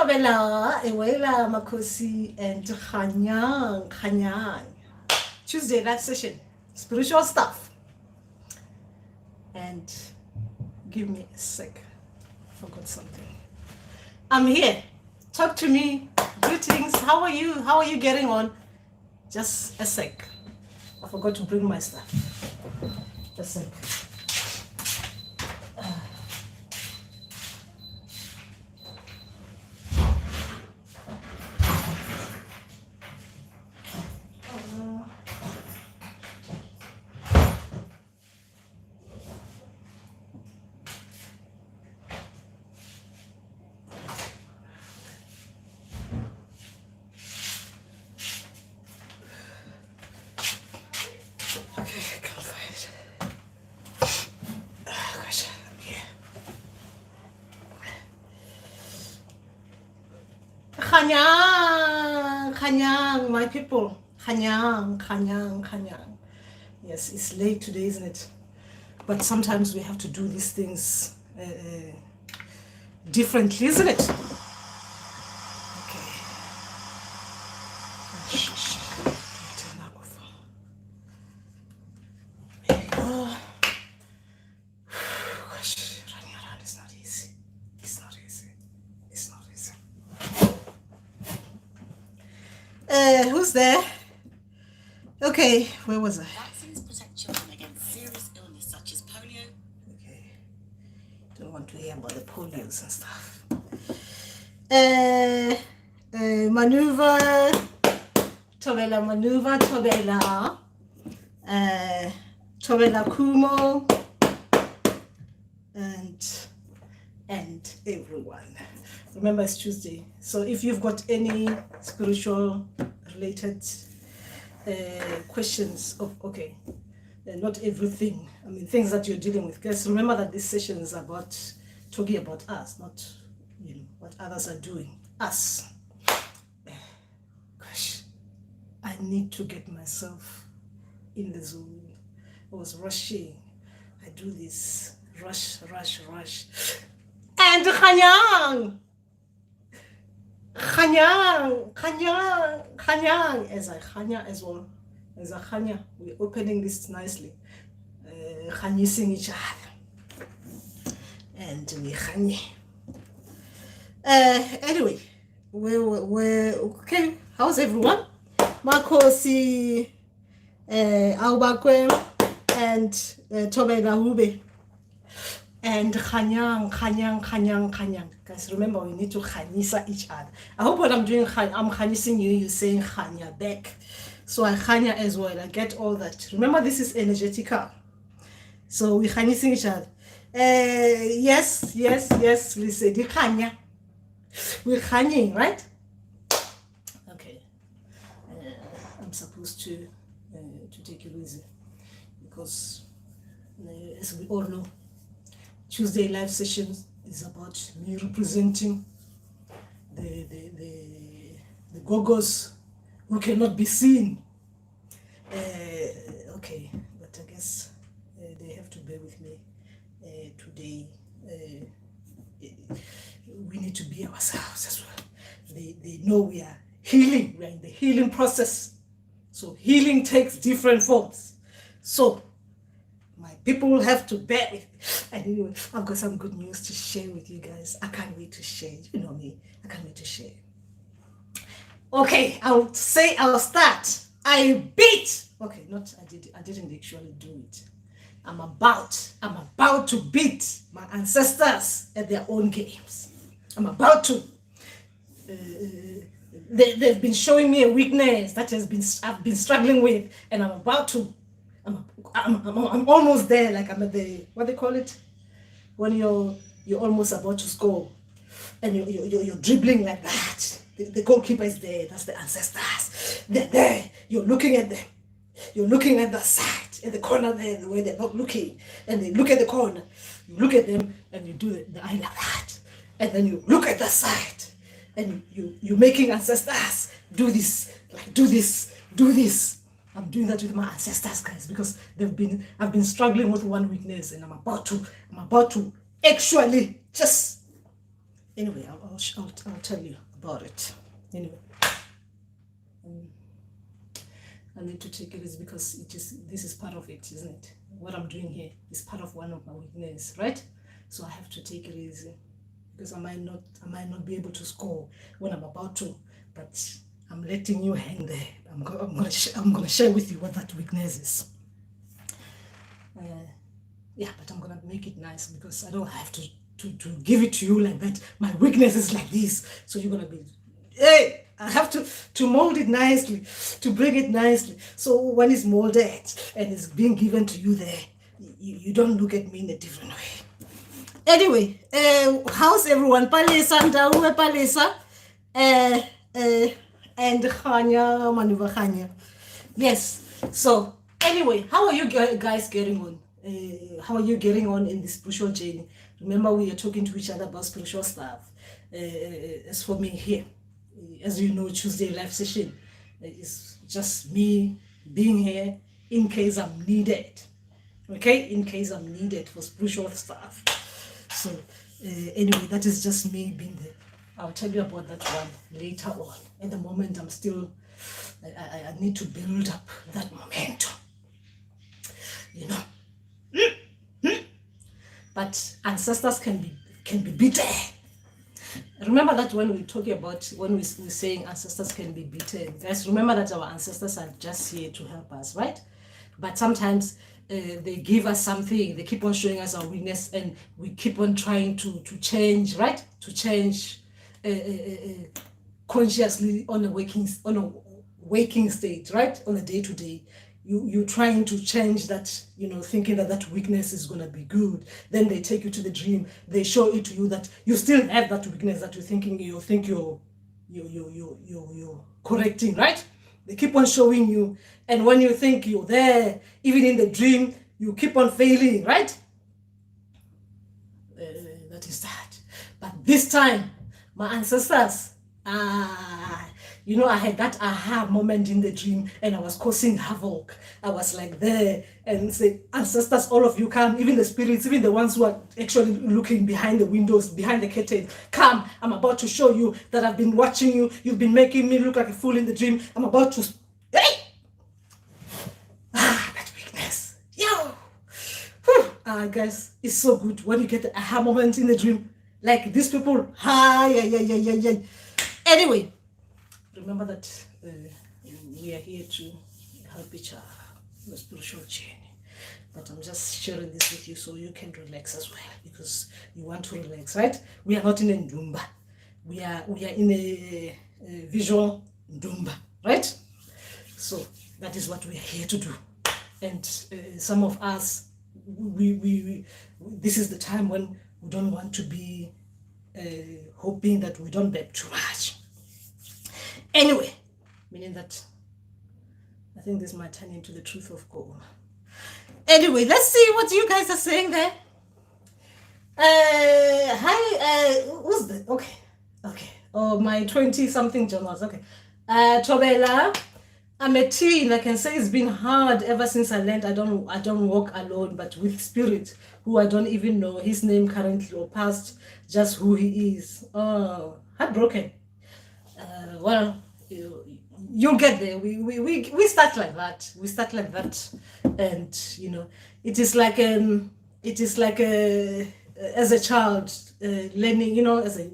Thobela, Ewela, Makosi, and Kanyang. Tuesday live session, spiritual stuff. And give me a sec. Forgot something. I'm here. Talk to me. Greetings. How are you? How are you getting on? Just a sec. I forgot to bring my stuff. Just a sec. Kanyang, my people. Kanyang. Yes, it's late today, isn't it? But sometimes we have to do these things differently, isn't it? Okay. Turn that off. There you go. Gosh, running around is not easy. It's not easy. Who's there? Okay, where was I? Vaccines protect children against serious illness such as polio. Okay, don't want to hear about the polios and stuff. Maneuver, Tobela Kumo, and everyone. Remember, it's Tuesday. So if you've got any spiritual related questions of, okay, not everything, I mean, things that you're dealing with. Guys, remember that this session is about talking about us, not, what others are doing. Us. Gosh, I need to get myself in the zone. I was rushing. I do this rush. And Kanyang, as I Khanya as well. As a Khanya, we're opening this nicely. Khanyising each other. And we Khanye. Anyway, we're okay. How's everyone? Makosi, Aubakwe, and Tobela Hube. And Kanyang. Guys, remember, we need to Khanyisa each other. I hope when I'm doing I'm Khanyising you, you're saying Khanya back. So I Khanya as well. I get all that. Remember, this is energetical. So we Khanyising each other. Yes, listen, the Khanya. We're Khanying, right? Okay. I'm supposed to take it easy. Because, as we all know, Tuesday live sessions is about me representing the gogos who cannot be seen. Okay, but I guess they have to bear with me today. We need to be ourselves as well. They know we are healing. We are in the healing process. So healing takes different forms. So my people will have to bear with me. And anyway, I've got some good news to share with you guys. I can't wait to share. You know me. I can't wait to share. Okay, I'll start. I beat. Okay, I didn't actually do it. I'm about to beat my ancestors at their own games. I'm about to. They've been showing me a weakness that I've been struggling with, and I'm about to. I'm almost there. Like I'm at the, what they call it, when you're almost about to score, and you're dribbling like that. The goalkeeper is there. That's the ancestors. They're there. You're looking at them. You're looking at the side, at the corner there, where they're not looking, and they look at the corner. You look at them, and you do the eye like that, and then you look at the side, and you're making ancestors do this, like do this. I'm doing that with my ancestors, guys, because I've been struggling with one weakness, and I'm about to actually just Anyway, I'll tell you about it. Anyway, I need to take it is because this is part of it, isn't it? What I'm doing here is part of one of my weaknesses, right? So I have to take it easy because I might not be able to score when I'm about to, but I'm letting you hang there. I'm gonna share with you what that weakness is. Yeah, but I'm gonna make it nice because I don't have to give it to you like that. My weakness is like this, so you're gonna be, hey, I have to mold it nicely, to bring it nicely. So when it's molded and it's being given to you there, you don't look at me in a different way. Anyway, how's everyone? Palesa, Mandawe, Palesa, and Khanya, Manuva Khanya. Yes. So anyway, how are you guys getting on? How are you getting on in the spiritual journey? Remember, we are talking to each other about spiritual stuff. As for me here, as you know, Tuesday live session is just me being here in case I'm needed. Okay, in case I'm needed for spiritual stuff. So anyway, that is just me being there. I'll tell you about that one later on. At the moment, I'm still, I need to build up that momentum. You know. But ancestors can be beaten. Remember that when we're talking about, when we're saying ancestors can be beaten, guys, remember that our ancestors are just here to help us, right? But sometimes they give us something, they keep on showing us our weakness, and we keep on trying to change, right? To change consciously on a waking state, right? On a day-to-day. You're trying to change that, you know, thinking that weakness is going to be good. Then they take you to the dream. They show it to you that you still have that weakness that you think you're correcting, right? They keep on showing you. And when you think you're there, even in the dream, you keep on failing, right? That is that. But this time, my ancestors, you know, I had that aha moment in the dream and I was causing havoc. I was like there and say, ancestors, all of you come, even the spirits, even the ones who are actually looking behind the windows, behind the curtain, come. I'm about to show you that I've been watching you. You've been making me look like a fool in the dream. I'm about to, hey! That weakness. Yo! Guys, it's so good when you get the aha moment in the dream. Like these people, yeah. Anyway, remember that we are here to help each other in the spiritual journey. But I'm just sharing this with you so you can relax as well, because you want to relax, right? We are not in a Ndumba. We are in a visual Ndumba, right? So that is what we are here to do. And some of us, we this is the time when we don't want to be hoping that we don't bet too much. Anyway, meaning that I think this might turn into the truth of God. Anyway, let's see what you guys are saying there. Hi, who's that? Okay. Oh, my 20-something journals. Okay. Tobela, I'm a teen. I can say it's been hard ever since I learned I don't walk alone, but with spirit who I don't even know his name currently or past, just who he is. Oh, heartbroken. Well, you'll get there. We start like that. We start like that, and you know, it is like as a child learning. You know, as a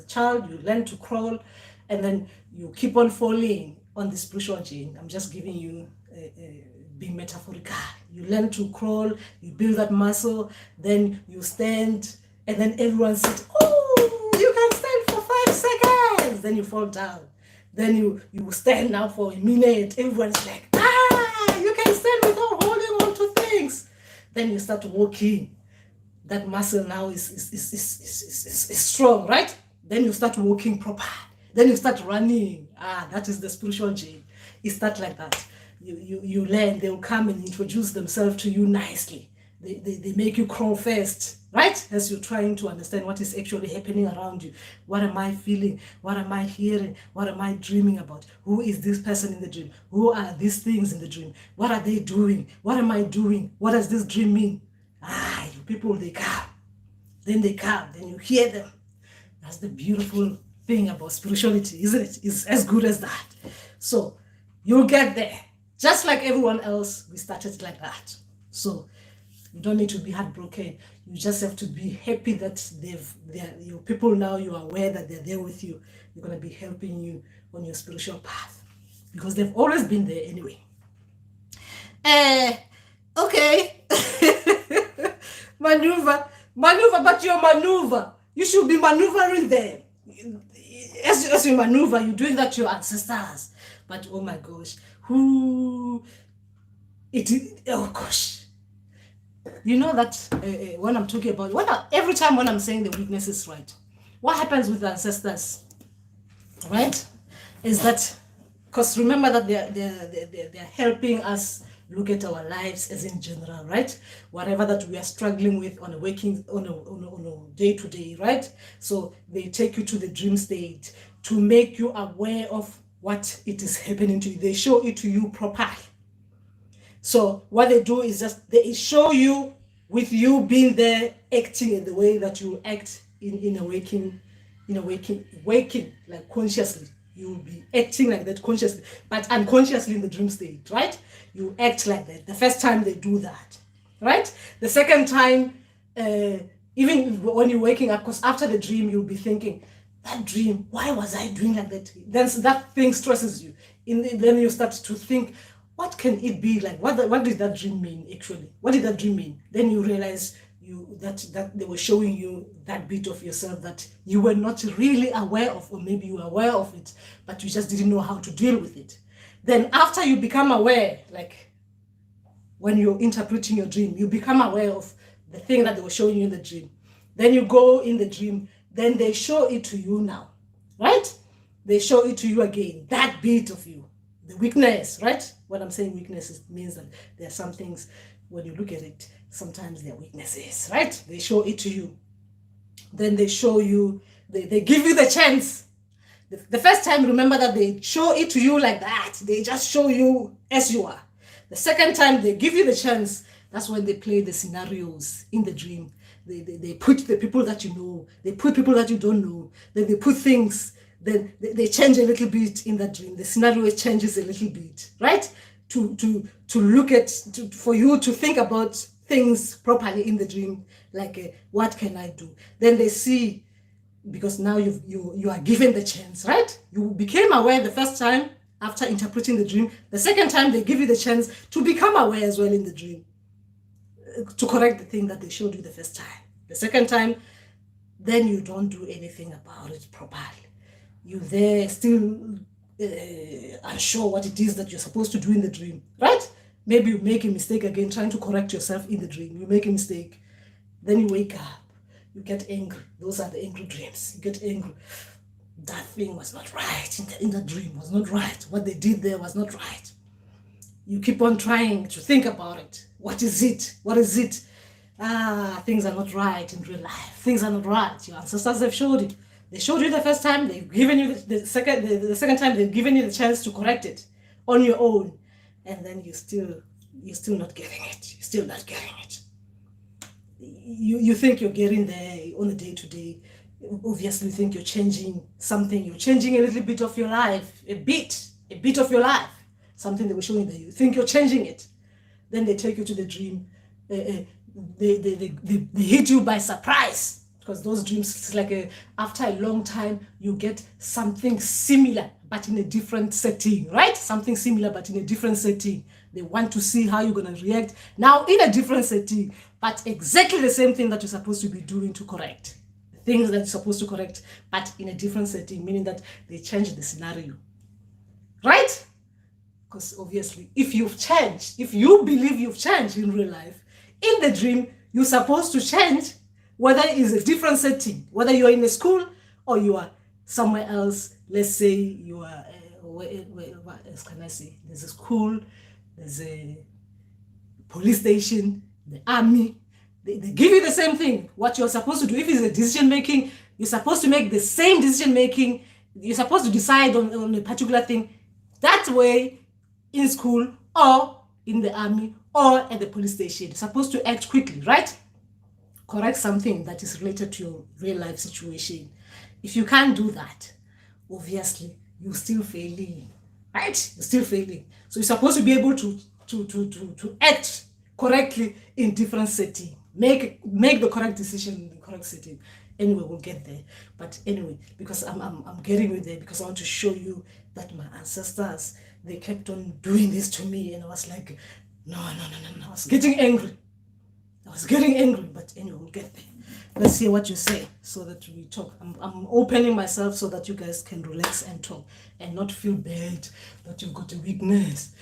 child, you learn to crawl, and then you keep on falling on the spiritual journey. I'm just giving you being metaphorical. You learn to crawl, you build that muscle, then you stand, and then everyone says, "Oh, you can stand for 5 seconds." Then you fall down. Then you stand now for a minute. Everyone's like, you can stand without holding on to things. Then you start walking. That muscle now is strong, right? Then you start walking proper. Then you start running. That is the spiritual journey. It starts like that. You learn. They will come and introduce themselves to you nicely. They make you crawl first, right? As you're trying to understand what is actually happening around you. What am I feeling? What am I hearing? What am I dreaming about? Who is this person in the dream? Who are these things in the dream? What are they doing? What am I doing? What does this dream mean? You people, they come. Then they come. Then you hear them. That's the beautiful thing about spirituality, isn't it? It's as good as that. So you'll get there. Just like everyone else, we started like that. So you don't need to be heartbroken. You just have to be happy that your people now, you are aware that they're there with you. They're going to be helping you on your spiritual path because they've always been there anyway. Okay. Maneuver, but your maneuver. You should be maneuvering them. As you maneuver, you're doing that to your ancestors. But oh my gosh, oh gosh. You know that when I'm talking about, every time when I'm saying the weaknesses, right, what happens with the ancestors, right, is that, because remember that they're helping us look at our lives as in general, right? Whatever that we are struggling with on a day-to-day, right? So they take you to the dream state to make you aware of what it is happening to you. They show it to you properly. So what they do is just they show you with you being there, acting in the way that you act in a waking, like consciously. You will be acting like that consciously, but unconsciously in the dream state, right? You act like that. The first time they do that, right? The second time, even when you're waking up, because after the dream, you'll be thinking, that dream, why was I doing like that? Then that thing stresses you. Then you start to think, what can it be like? What did that dream mean actually? What did that dream mean? Then you realize that they were showing you that bit of yourself that you were not really aware of, or maybe you were aware of it, but you just didn't know how to deal with it. Then after you become aware, like when you're interpreting your dream, you become aware of the thing that they were showing you in the dream. Then you go in the dream, then they show it to you now, right? They show it to you again, that bit of you, the weakness, right? When I'm saying weakness, it means that there are some things, when you look at it, sometimes they're weaknesses, right? They show it to you. Then they show you, they give you the chance. The first time, remember that they show it to you like that. They just show you as you are. The second time, they give you the chance. That's when they play the scenarios in the dream. They put the people that you know. They put people that you don't know. Then they put things. Then they change a little bit in that dream. The scenario changes a little bit, right? To look at, for you to think about things properly in the dream. Like, what can I do? Then they see, because now you are given the chance, right? You became aware the first time after interpreting the dream. The second time, they give you the chance to become aware as well in the dream, to correct the thing that they showed you the first time. The second time, then you don't do anything about it properly. You're there still unsure what it is that you're supposed to do in the dream, right? Maybe you make a mistake again, trying to correct yourself in the dream. You make a mistake. Then you wake up. You get angry. Those are the angry dreams. You get angry. That thing was not right. In the dream was not right. What they did there was not right. You keep on trying to think about it. What is it? What is it? Things are not right in real life. Things are not right. Your ancestors have showed it. They showed you the first time. They've given you the second time. They've given you the chance to correct it on your own, and then you're still not getting it. You're still not getting it. You think you're getting there on a day-to-day. Obviously, you think you're changing something. You're changing a little bit of your life, a bit of your life. Something they were showing that you think you're changing it. Then they take you to the dream. They hit you by surprise, because those dreams, it's like after a long time, you get something similar but in a different setting, right? Something similar but in a different setting. They want to see how you're going to react now in a different setting, but exactly the same thing that you're supposed to be doing to correct. The things that you're supposed to correct, but in a different setting, meaning that they change the scenario, right? Because obviously, if you've changed, if you believe you've changed in real life, in the dream, you're supposed to change, whether it's a different setting, whether you're in a school or you are somewhere else. Let's say you are, what else can I say? There's a school, there's a police station, the army. They give you the same thing. What you're supposed to do, if it's a decision making, you're supposed to make the same decision making. You're supposed to decide on a particular thing that way in school or in the army or at the police station. You're supposed to act quickly, right? Correct something that is related to your real life situation. If you can't do that, obviously you're still failing, right? You're still failing. So you're supposed to be able to act correctly in different setting. Make the correct decision in the correct setting. Anyway, we'll get there. But anyway, because I'm getting you there because I want to show you that my ancestors, they kept on doing this to me, and I was like, no. I was getting angry. But anyway, we'll get there. Let's hear what you say so that we talk. I'm opening myself so that you guys can relax and talk and not feel bad that you've got a weakness.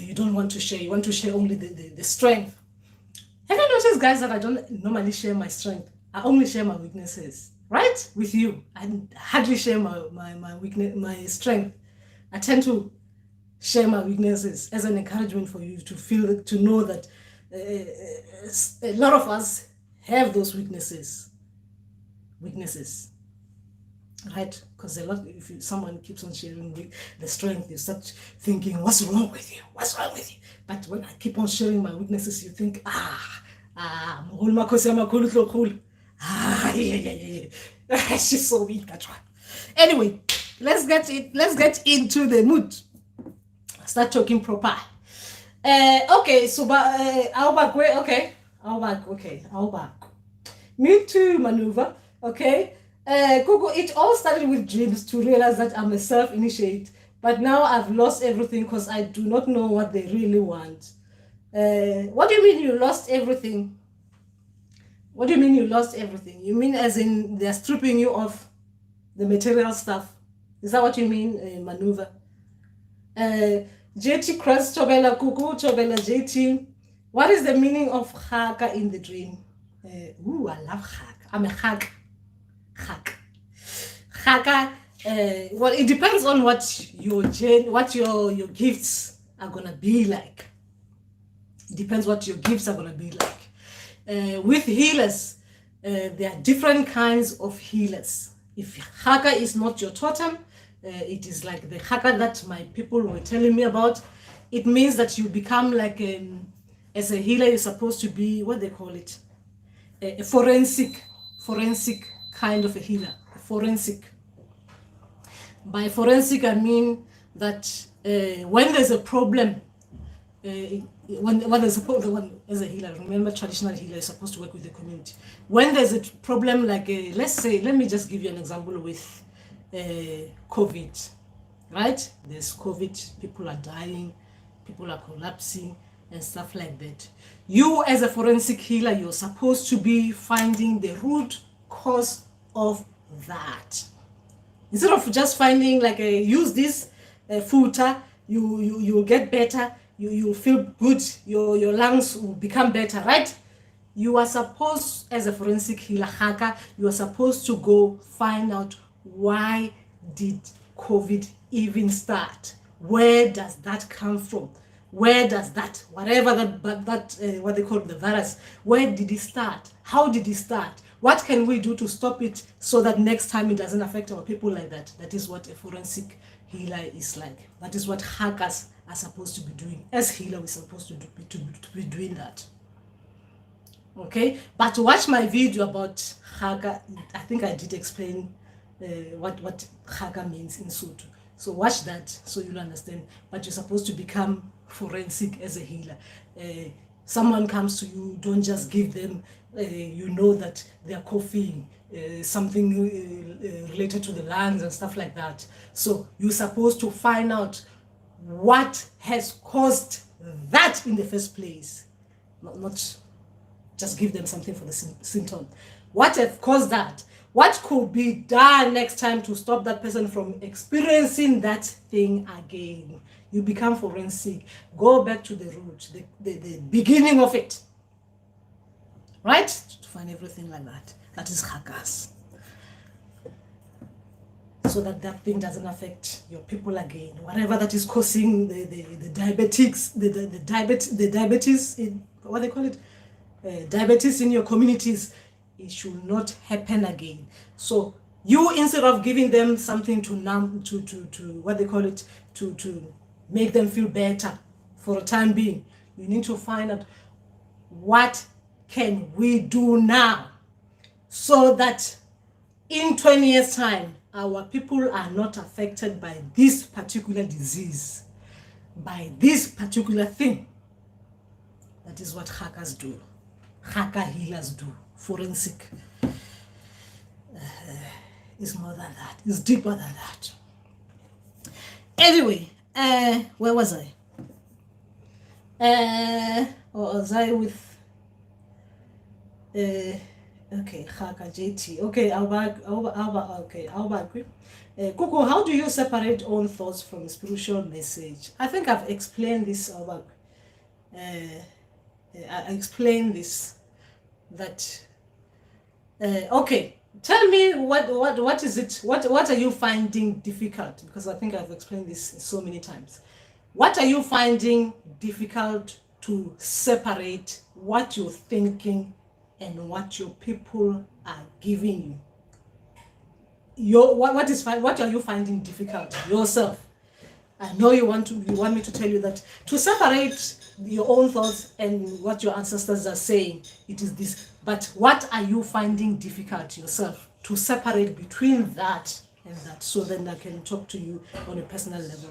You don't want to share. You want to share only the strength. Have you noticed, guys, that I don't normally share my strength? I only share my weaknesses, right? With you. I hardly share my weakness, my strength. I tend to share my weaknesses as an encouragement for you to know that a lot of us have those weaknesses, right? Because if someone keeps on sharing the strength, you start thinking, what's wrong with you? But when I keep on sharing my weaknesses, you think, she's so weak, that's why. Anyway, let's get into the mood. Start talking proper. Okay, so I'll back. Me too, maneuver. Okay. Google. It all started with dreams to realize that I'm a self-initiate, but now I've lost everything because I do not know what they really want. What do you mean you lost everything? What do you mean you lost everything? You mean as in they're stripping you of the material stuff? Is that what you mean, maneuver? JT Cross Chobela Kuku Chobela JT. What is the meaning of Chaka in the dream? I love Chaka. I'm a Chaka. Chaka. Well, it depends on what your gifts are gonna be like. It depends what your gifts are gonna be like. With healers, there are different kinds of healers. If Chaka is not your totem, it is like the Chaka that my people were telling me about. It means that you become like, as a healer, you're supposed to be, what they call it, a forensic kind of a healer. Forensic. By forensic, I mean that when there's a problem, when there's a problem, as a healer, remember traditional healer is supposed to work with the community. When there's a problem, like let me just give you an example with COVID, right? There's COVID, people are dying, people are collapsing and stuff like that. You as a forensic healer, you're supposed to be finding the root cause of that. Instead of just finding like use this filter, you'll get better, you'll feel good, your lungs will become better, right? You are supposed, as a forensic healer, Chaka, you are supposed to go find out why did COVID even start? Where does that come from? Where does that, whatever what they call the virus, where did it start? How did it start? What can we do to stop it so that next time it doesn't affect our people like that? That is what a forensic healer is like. That is what hackers are supposed to be doing. As healer, we're supposed to be doing that. Okay, but watch my video about hacker. I think I did explain what hacker means in Sotho. So watch that so you'll understand. But you're supposed to become forensic as a healer. Someone comes to you, don't just give them, you know that they are coughing, something related to the lungs and stuff like that. So you're supposed to find out what has caused that in the first place. Not just give them something for the symptom. What has caused that? What could be done next time to stop that person from experiencing that thing again? You become forensic. Go back to the root, the beginning of it. Right? To find everything like that. That is hackers. So that thing doesn't affect your people again. Whatever that is causing the diabetics, the diabetes, what they call it? Diabetes in your communities, it should not happen again. So you, instead of giving them something to numb, to what they call it, to make them feel better for a time being, you need to find out what can we do now so that in 20 years' time, our people are not affected by this particular disease, by this particular thing. That is what hackers do. Hacker healers do. Forensic is more than that. It's deeper than that. Anyway, where was I? Or was I with? Okay, hacker JT. Okay, I'll back. Okay, I'll back. Kuku, how do you separate own thoughts from spiritual message? I think I've explained this. I explained this. That. Okay. Tell me what is it? What are you finding difficult? Because I think I've explained this so many times. What are you finding difficult to separate what you're thinking and what your people are giving you? What are you finding difficult yourself? I know you want me to tell you that to separate your own thoughts and what your ancestors are saying, it is this. But what are you finding difficult yourself to separate between that and that, so then I can talk to you on a personal level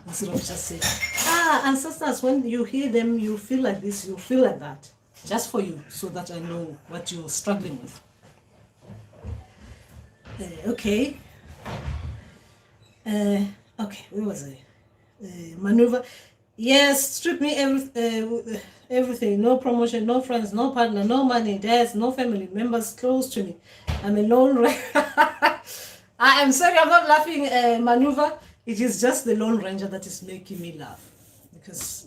instead of just saying, ancestors, when you hear them, you feel like this, you feel like that. Just for you, so that I know what you're struggling with. Okay. Okay, where was I? Maneuver. Yes, strip me everything. No promotion, no friends, no partner, no money, dads, no family members close to me. I'm alone. I am sorry, I'm not laughing, Maneuver. It is just the Lone Ranger that is making me laugh. Because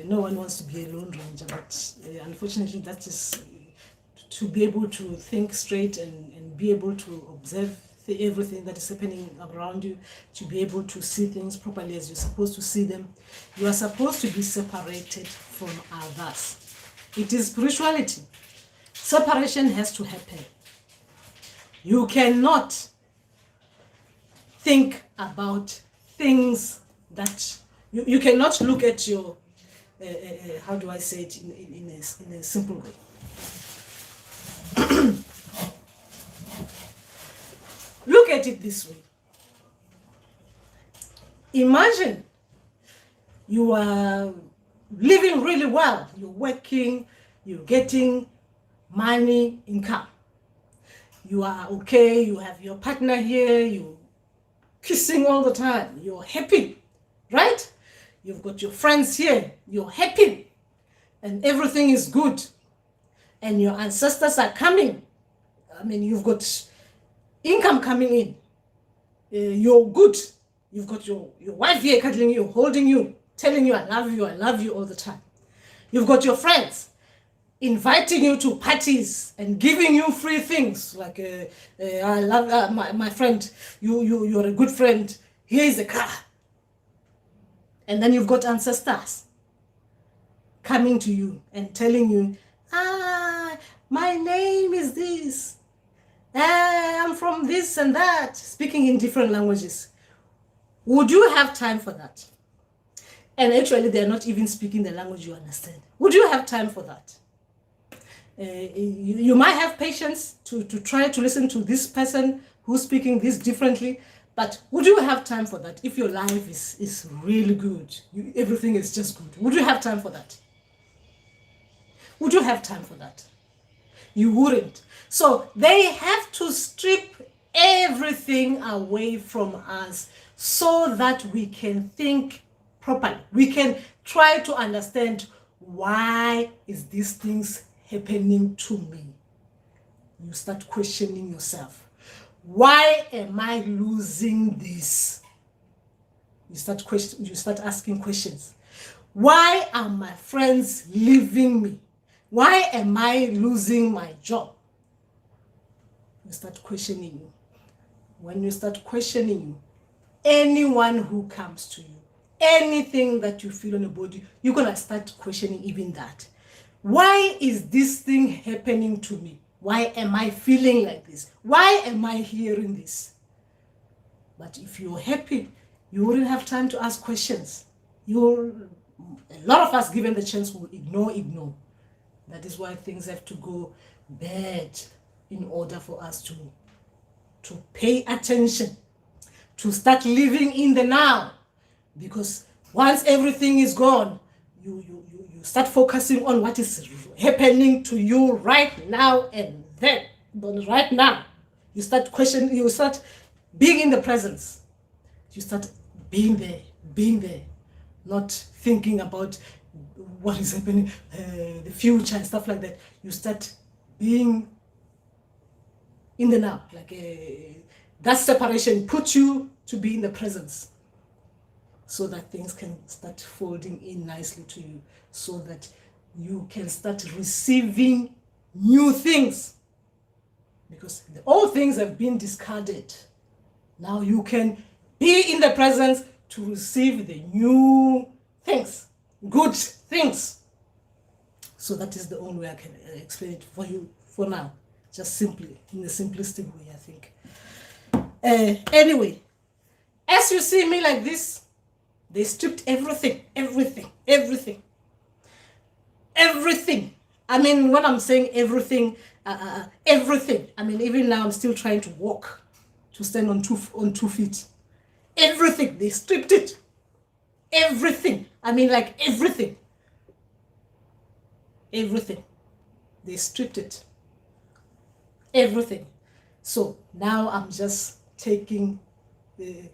no one wants to be a Lone Ranger. But unfortunately, that is to be able to think straight and be able to observe everything that is happening around you, to be able to see things properly as you're supposed to see them. You are supposed to be separated from others. It is spirituality. Separation has to happen. You cannot think about things that you cannot look at your how do I say it in a simple way. Look at it this way. Imagine you are living really well. You're working, you're getting money, income. You are okay, you have your partner here, you're kissing all the time, you're happy, right? You've got your friends here, you're happy, and everything is good. And your ancestors are coming. I mean, you've got income coming in. You're good. You've got your wife here cuddling you, holding you, telling you I love you all the time. You've got your friends inviting you to parties and giving you free things like I love my friend, you're a good friend, here is a car. And then you've got ancestors coming to you and telling you, my name is this, I'm from this and that, speaking in different languages. Would you have time for that? And actually, they're not even speaking the language you understand. Would you have time for that? You might have patience to try to listen to this person who's speaking this differently, but would you have time for that if your life is really good? Everything is just good. Would you have time for that? Would you have time for that? You wouldn't. So they have to strip everything away from us so that we can think properly. We can try to understand, why is these things happening to me? You start questioning yourself. Why am I losing this? You start asking questions. Why are my friends leaving me? Why am I losing my job? You start questioning you. When you start questioning you, anyone who comes to you, anything that you feel on your body, you're going to start questioning even that. Why is this thing happening to me? Why am I feeling like this? Why am I hearing this? But if you're happy, you wouldn't have time to ask questions. A lot of us, given the chance, will ignore. That is why things have to go bad in order for us to to pay attention, to start living in the now. Because once everything is gone, you start focusing on what is happening to you right now and then. But right now, you start questioning, you start being in the presence. You start being there, not thinking about what is happening, the future and stuff like that. You start being in the now. Like that separation puts you to be in the presence, so that things can start folding in nicely to you, so that you can start receiving new things. Because the old things have been discarded. Now you can be in the presence to receive the new things, good things. So that is the only way I can explain it for you for now. Just simply, in the simplistic way, I think. Anyway, as you see me like this, they stripped everything. I mean, when I'm saying everything, everything. I mean, even now I'm still trying to walk, to stand on two feet. Everything, they stripped it. Everything. I mean, like everything. Everything. They stripped it. Everything. So now I'm just taking in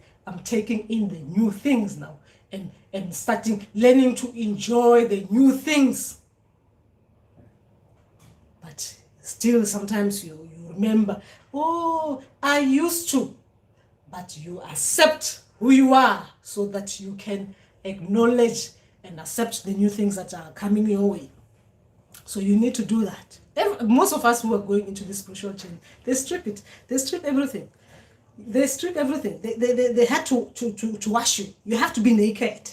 the new things now, and starting learning to enjoy the new things. But still sometimes you remember, oh, I used to. But you accept who you are, so that you can acknowledge and accept the new things that are coming your way. So you need to do that. Most of us who are going into this spiritual chain, they strip it. They strip everything. They strip everything. They had to wash you. You have to be naked.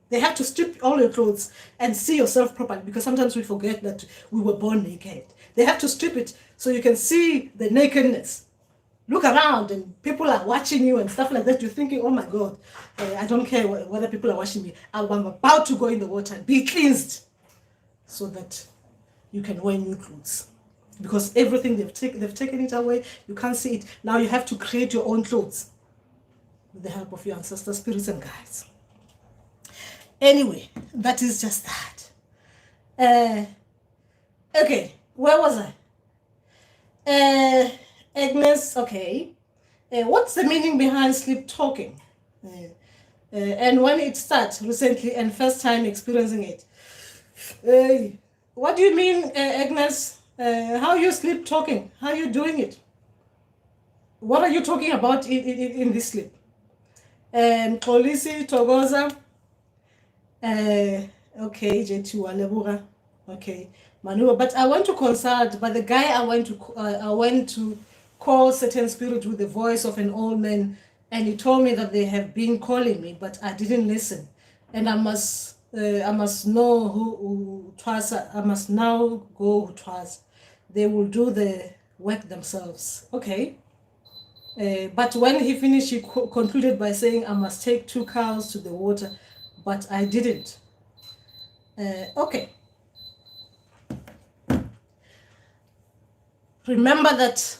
They have to strip all your clothes and see yourself properly, because sometimes we forget that we were born naked. They have to strip it so you can see the nakedness. Look around and people are watching you and stuff like that. You're thinking, oh my God, I don't care whether people are watching me. I'm about to go in the water and be cleansed, so that you can wear new clothes. Because everything they've taken it away, you can't see it. Now you have to create your own clothes with the help of your ancestors, spirits and guides. Anyway, that is just that. Okay, where was I? Agnes, okay. What's the meaning behind sleep talking? And when it starts recently and first time experiencing it. What do you mean, Agnes? How you sleep talking? How you doing it? What are you talking about in this sleep? Polisi, Togoza. Okay, J2 Alebura. Okay, Manu. But I went to consult, but the guy I went to call certain spirit with the voice of an old man, and he told me that they have been calling me, but I didn't listen, and I must know who it was. I must now go who it was. They will do the work themselves. Okay. But when he finished, he concluded by saying, I must take 2 cows to the water, but I didn't. Okay. Remember that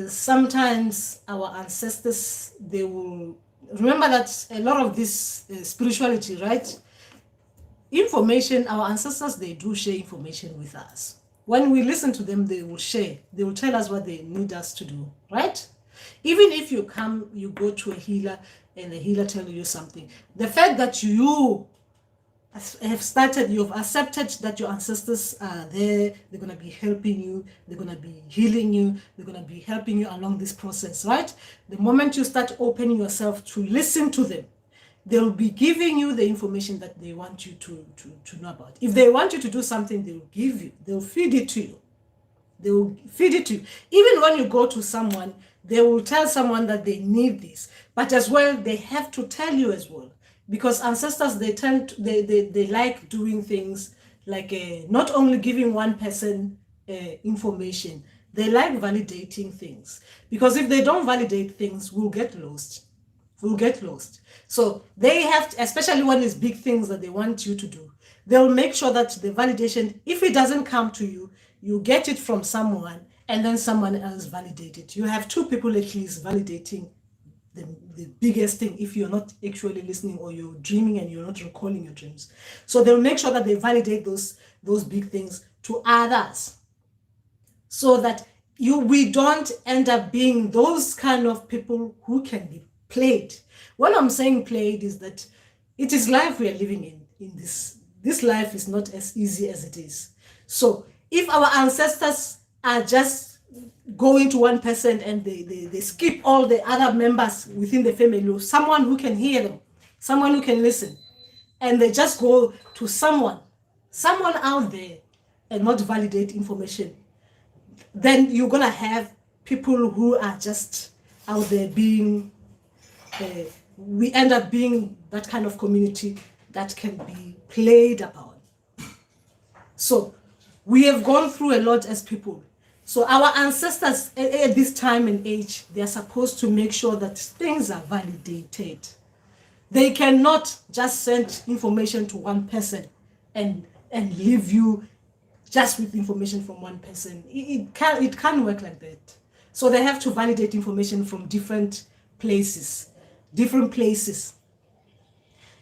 sometimes our ancestors, they will remember that a lot of this spirituality, right? Information, our ancestors, they do share information with us. When we listen to them, they will share. They will tell us what they need us to do, right? Even if you go to a healer and the healer tells you something, the fact that you you've accepted that your ancestors are there, they're going to be helping you, they're going to be healing you, they're going to be helping you along this process, right? The moment you start opening yourself to listen to them, they'll be giving you the information that they want you to know about. If they want you to do something, they'll feed it to you. They will feed it to you. Even when you go to someone, they will tell someone that they need this, but as well, they have to tell you as well. Because ancestors, they like doing things like not only giving one person information, they like validating things. Because if they don't validate things, we'll get lost. So they have to, especially when it's big things that they want you to do, they'll make sure that the validation, if it doesn't come to you, you get it from someone, and then someone else validate it. You have two people at least validating the biggest thing if you're not actually listening, or you're dreaming and you're not recalling your dreams. So they'll make sure that they validate those big things to others, so that we don't end up being those kind of people who can be played. What I'm saying played is that it is life we are living in this life is not as easy as it is. So if our ancestors are just going to one person and they skip all the other members within the family, someone who can hear them, someone who can listen, and they just go to someone out there and not validate information, then you're gonna have people who are just out there being we end up being that kind of community that can be played upon. So we have gone through a lot as people. So our ancestors at this time and age, they are supposed to make sure that things are validated. They cannot just send information to one person and leave you just with information from one person. It can't work like that. So they have to validate information from different places.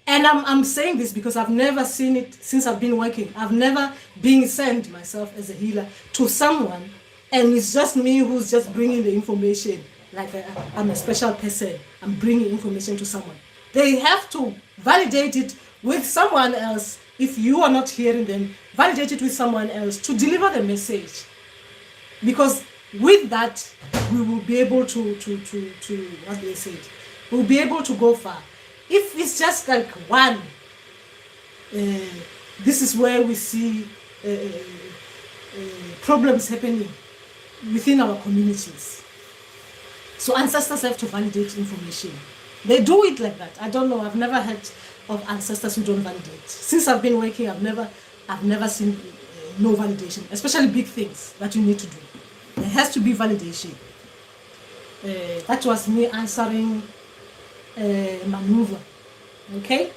And I'm saying this because I've never seen it since I've been working. I've never been sent myself as a healer to someone, and it's just me who's just bringing the information. Like I'm a special person. I'm bringing information to someone. They have to validate it with someone else. If you are not hearing them, validate it with someone else to deliver the message. Because with that, we will be able to what do they say? We'll be able to go far. If it's just like one, this is where we see problems happening within our communities. So ancestors have to validate information. They do it like that. I don't know. I've never heard of ancestors who don't validate. Since I've been working, I've never seen no validation, especially big things that you need to do. There has to be validation. That was me answering maneuver. Okay.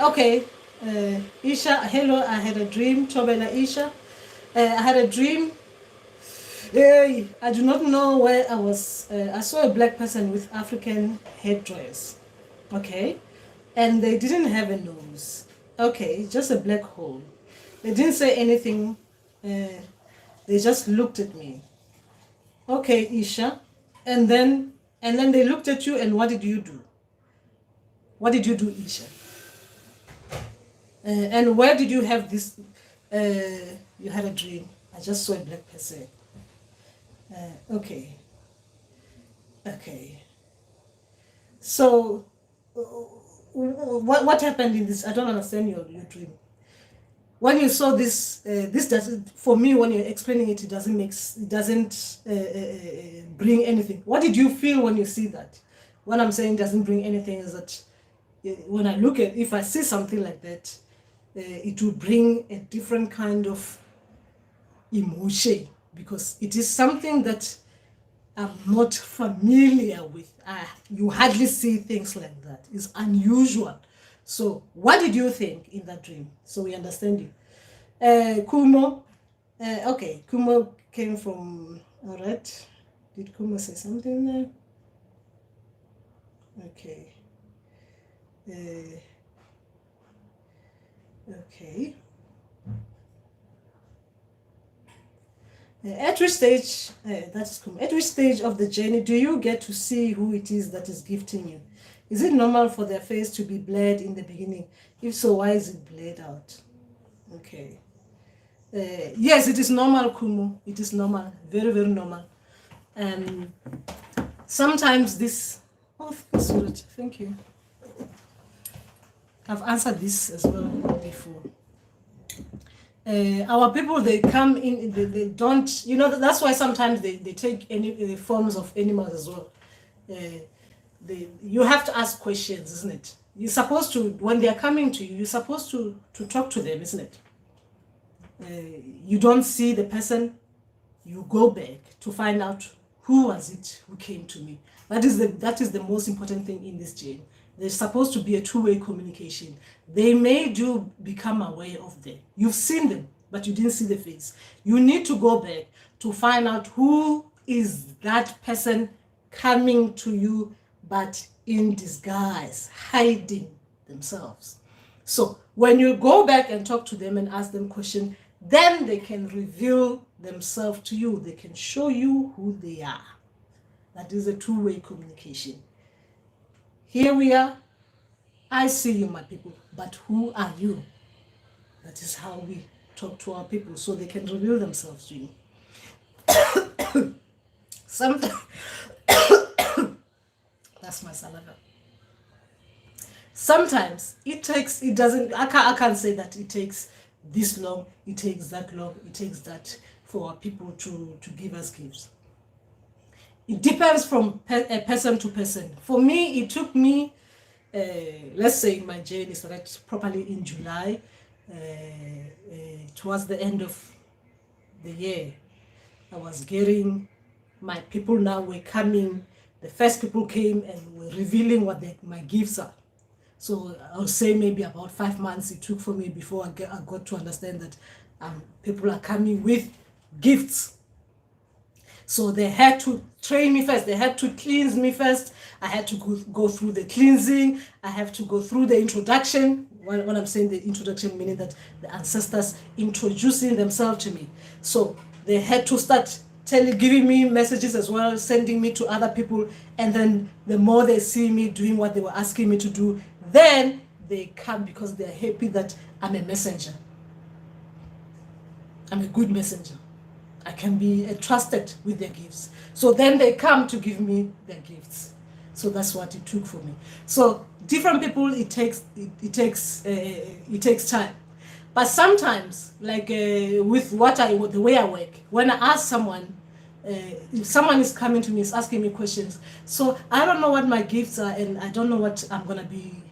Okay. Isha, hello. I had a dream. Tobela Isha. I had a dream. I do not know where I was. I saw a black person with African headdress. Okay. And they didn't have a nose. Okay. Just a black hole. They didn't say anything. They just looked at me. Okay, Isha. And then they looked at you, and what did you do? What did you do, Isha? And where did you have this? You had a dream. I just saw a black person. Okay. Okay. So, what happened in this? I don't understand your dream. When you saw this, this doesn't, for me, when you're explaining it, it doesn't bring anything. What did you feel when you see that? What I'm saying doesn't bring anything is that when I look at, if I see something like that, it will bring a different kind of emotion, because it is something that I'm not familiar with. You hardly see things like that. It's unusual. So what did you think in that dream? So we understand you. Kumo. Okay, Kumo came from, all right. Did Kumo say something there? Okay. Okay. At which stage, that's Kumo. At which stage of the journey do you get to see who it is that is gifting you? Is it normal for their face to be blurred in the beginning? If so, why is it blurred out? Okay. Yes, it is normal, Kumu. It is normal. Very, very normal. Sometimes this... Oh, thank you. I've answered this as well before. Our people, they come in, they don't... You know, that's why sometimes they take any forms of animals as well. You have to ask questions, isn't it? You're supposed to, when they're coming to you, you're supposed to talk to them, isn't it? You don't see the person, you go back to find out who was it who came to me. That is the most important thing in this chain. There's supposed to be a two-way communication. They may become aware of them. You've seen them. but you didn't see the face. You need to go back to find out who is that person coming to you, but in disguise, hiding themselves. So when you go back and talk to them and ask them questions, then they can reveal themselves to you. They can show you who they are. That is a two-way communication. Here we are. I see you, my people, but who are you? That is how we talk to our people, so they can reveal themselves to you. Sometimes that's my saliva. Sometimes I can't say that it takes this long, it takes that long, it takes that for our people to give us gifts. It depends from person to person. For me, it took me, let's say my journey started properly in July, towards the end of the year. I was getting, my people now were coming, the first people came and were revealing what my gifts are. So I'll say maybe about 5 months it took for me before I got to understand that people are coming with gifts. So they had to train me first. They had to cleanse me first. I had to go through the cleansing. I have to go through the introduction. When I'm saying the introduction, meaning that the ancestors introducing themselves to me. So they had to start giving me messages as well, sending me to other people. And then the more they see me doing what they were asking me to do, then they come because they're happy that I'm a messenger. I'm a good messenger. I can be trusted with their gifts. So then they come to give me their gifts. So that's what it took for me. So different people, it takes time. But sometimes, like with the way I work, when I ask someone, if someone is coming to me, is asking me questions, so I don't know what my gifts are, and I don't know what I'm gonna be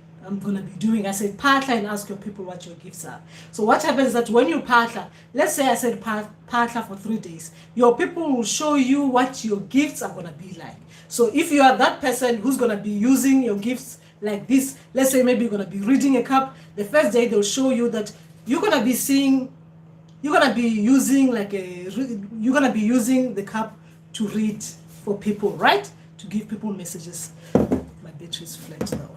doing. I said, partner and ask your people what your gifts are. So what happens is that when you partner, let's say I said partner for 3 days, your people will show you what your gifts are gonna be like. So if you are that person who's gonna be using your gifts like this, let's say maybe you're gonna be reading a cup, the first day they'll show you that you're gonna be using the cup to read for people, right? To give people messages. My battery is flat now.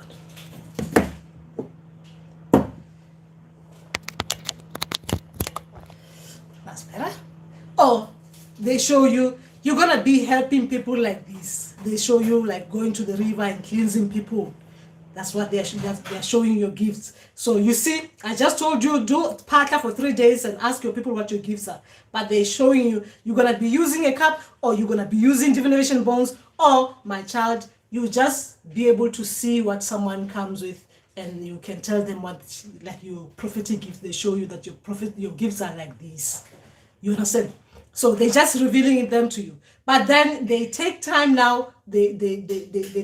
That's better. Or they show you, you're gonna be helping people like this. They show you like going to the river and cleansing people. That's what they're showing your gifts. So you see, I just told you, do partner for 3 days and ask your people what your gifts are. But they're showing you, you're gonna be using a cup, or you're gonna be using divination bones, or my child, you just be able to see what someone comes with, and you can tell them what, like your prophetic gift. They show you that your gifts are like this. You understand? So they're just revealing them to you. But then they take time now. They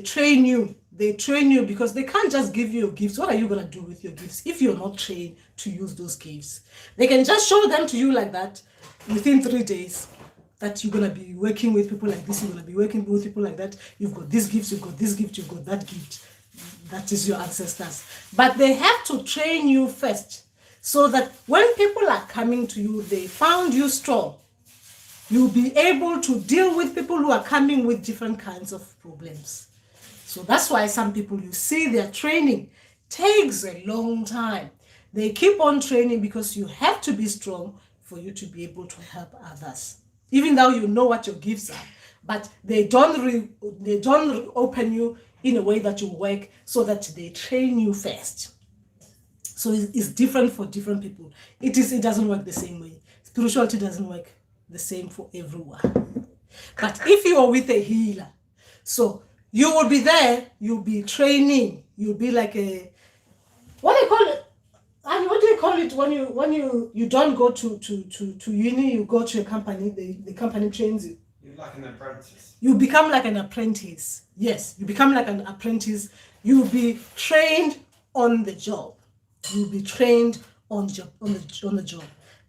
train you. They train you because they can't just give you your gifts. What are you going to do with your gifts if you're not trained to use those gifts? They can just show them to you like that within 3 days, that you're going to be working with people like this. You're going to be working with people like that. You've got these gifts, you've got this gift, you've got that gift. That is your ancestors. But they have to train you first, so that when people are coming to you, they found you strong. You'll be able to deal with people who are coming with different kinds of problems. So that's why some people, you see, their training takes a long time. They keep on training because you have to be strong for you to be able to help others. Even though you know what your gifts are, but they don't open you in a way that you work, so that they train you first. So it's different for different people. It doesn't work the same way. Spirituality doesn't work the same for everyone. But if you are with a healer, so you will be there, you'll be training, you'll be like a, what do you call it? And what do you call it when you don't go to uni, you go to a company, the company trains you. You're like an apprentice. You become like an apprentice. Yes, you become like an apprentice. You'll be trained on the job. You'll be trained on the job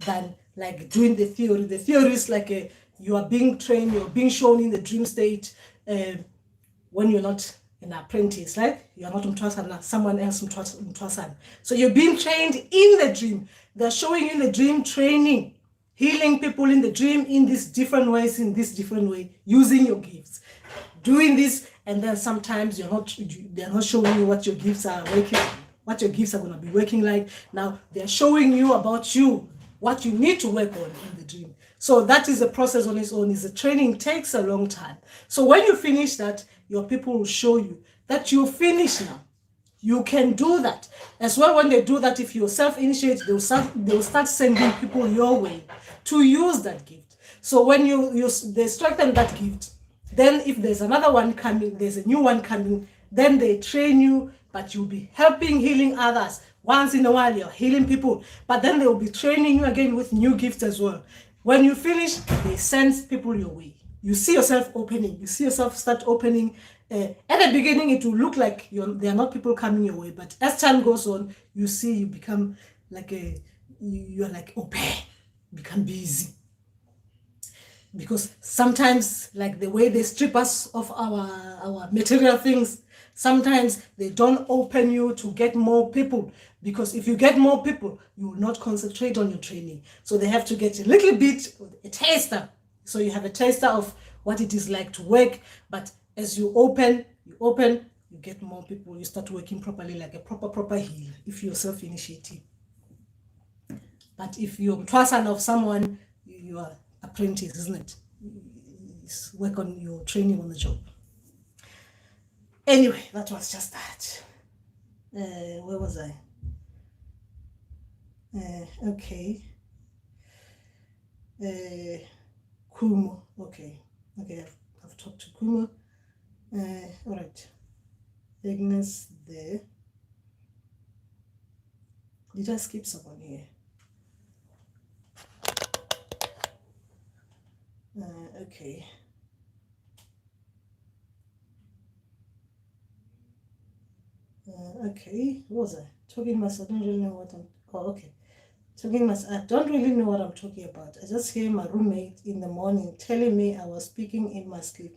than like doing the theory. The theory is like you are being trained, you're being shown in the dream state when you're not an apprentice, right? You're not Mtwasana, someone else Mtwasan. So you're being trained in the dream. They're showing you in the dream training, healing people in the dream in these different ways, using your gifts, doing this. And then sometimes they're not showing you what your gifts are working, what your gifts are going to be working like. Now they're showing you about you, what you need to work on in the dream. So that is a process on its own. Is a training, takes a long time. So when you finish that, your people will show you that you finish now. You can do that as well. When they do that, if you self-initiate, they will start sending people your way to use that gift. So when they strengthen that gift, then if there's another one coming, there's a new one coming, then they train you, but you'll be helping, healing others. Once in a while, you're healing people, but then they will be training you again with new gifts as well. When you finish, they send people your way. You see yourself opening. You see yourself start opening. At the beginning, it will look like there are not people coming your way, but as time goes on, you see you become like you're like open, become busy. Because sometimes, like the way they strip us of our material things, sometimes they don't open you to get more people, because if you get more people, you will not concentrate on your training. So they have to get a little bit, a taster. So you have a taster of what it is like to work, but as you open, you get more people, you start working properly like a proper healer if you're self-initiating. But if you're son of someone, you are apprentice, isn't it? Work on your training on the job. Anyway, that was just that. Where was I? Okay. Kumo. Okay, I've talked to Kumo. All right. Agnes there. Did I skip someone here? Okay. Okay, what was I talking about? I don't really know what I'm. Oh, okay. I don't really know what I'm talking about. I just hear my roommate in the morning telling me I was speaking in my sleep,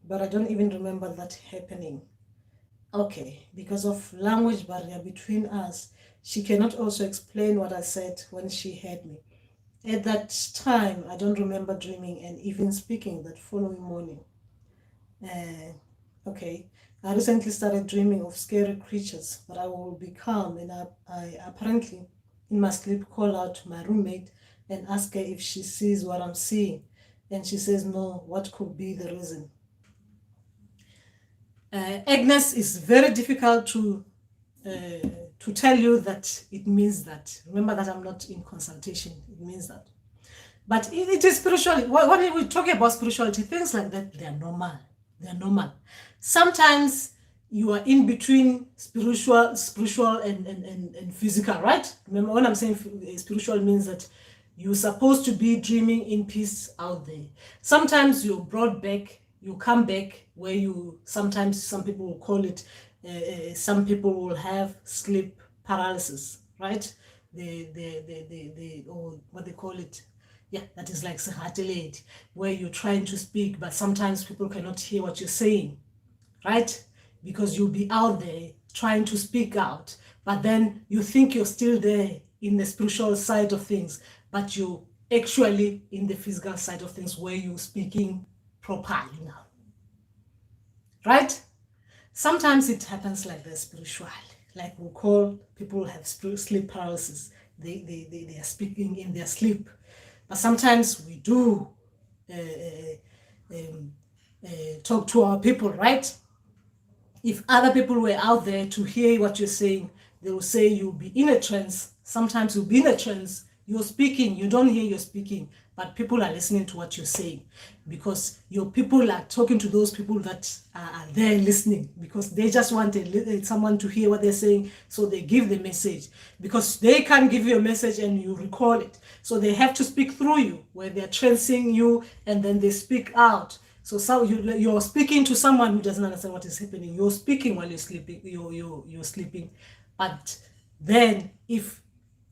but I don't even remember that happening. Okay, because of language barrier between us, she cannot also explain what I said when she heard me. At that time, I don't remember dreaming and even speaking that following morning. Okay, I recently started dreaming of scary creatures, but I will be calm, and I apparently in my sleep call out to my roommate and ask her if she sees what I'm seeing, and she says no. What could be the reason? Agnes, is very difficult to tell you that it means that. Remember that I'm not in consultation. It means that. But it is spiritual. When we talk about spirituality, things like that, they are normal. They are normal. Sometimes you are in between spiritual and physical, right? Remember, when I'm saying spiritual, means that you're supposed to be dreaming in peace out there. Sometimes you're brought back, you come back where you, sometimes some people will call it, some people will have sleep paralysis, right? Or what they call it. Yeah, that is like Sahatelate, where you're trying to speak, but sometimes people cannot hear what you're saying, right? Because you'll be out there trying to speak out, but then you think you're still there in the spiritual side of things, but you're actually in the physical side of things where you're speaking properly now, right? Sometimes it happens like that spiritually, like we call people who have sleep paralysis. They are speaking in their sleep. But sometimes we do talk to our people, right? If other people were out there to hear what you're saying, they will say you'll be in a trance. Sometimes you'll be in a trance, you're speaking, you don't hear you're speaking, but people are listening to what you're saying, because your people are talking to those people that are there listening, because they just want someone to hear what they're saying, so they give the message, because they can't give you a message and you recall it. So they have to speak through you, where they're trancing you and then they speak out. So you're speaking to someone who doesn't understand what is happening. You're speaking while you're sleeping. You're sleeping, but then if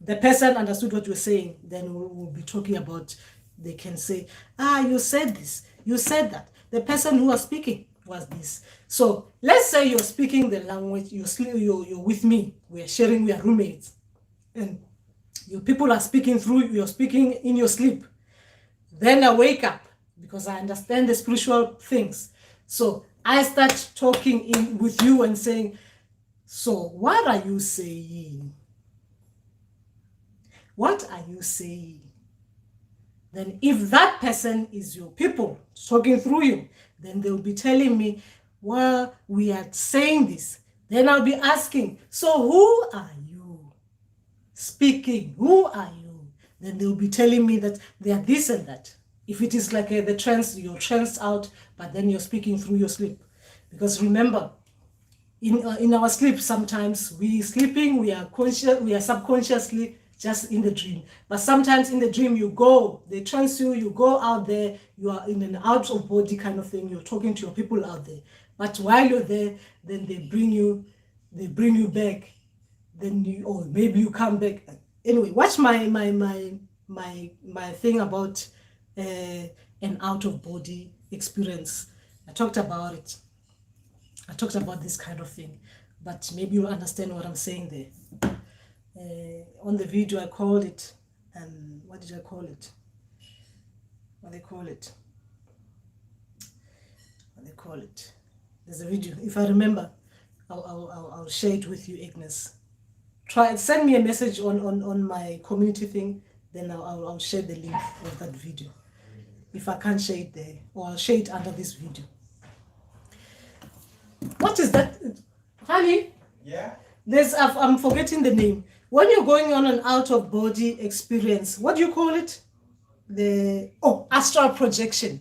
the person understood what you're saying, then we'll be talking about. They can say, you said this, you said that. The person who was speaking was this. So let's say you're speaking the language. You're with me. We are sharing. We are roommates, and Your people are speaking through, you're speaking in your sleep. Then I wake up because I understand the spiritual things. So I start talking in with you and saying, so what are you saying? What are you saying? Then if that person is your people talking through you, then they'll be telling me, well, we are saying this. Then I'll be asking, so who are you speaking? Who are you? Then they'll be telling me that they are this and that. If it is like the trance, you're tranced out, but then you're speaking through your sleep. Because remember, in our sleep, sometimes we sleeping, we are conscious, we are subconsciously just in the dream. But sometimes in the dream, you go, they trance you, you go out there, you are in an out of body kind of thing, you're talking to your people out there. But while you're there, then they bring you back, then you, or maybe you come back. Anyway, watch my thing about an out of body experience. I talked about it. I talked about this kind of thing, but maybe you'll understand what I'm saying there. On the video, I called it, what did I call it? What they call it? What they call it? There's a video. If I remember, I'll share it with you, Agnes. Send me a message on my community thing, then I'll share the link of that video. If I can't share it there, or I'll share it under this video. What is that, honey? Yeah. I'm forgetting the name. When you're going on an out of body experience, what do you call it? Astral projection.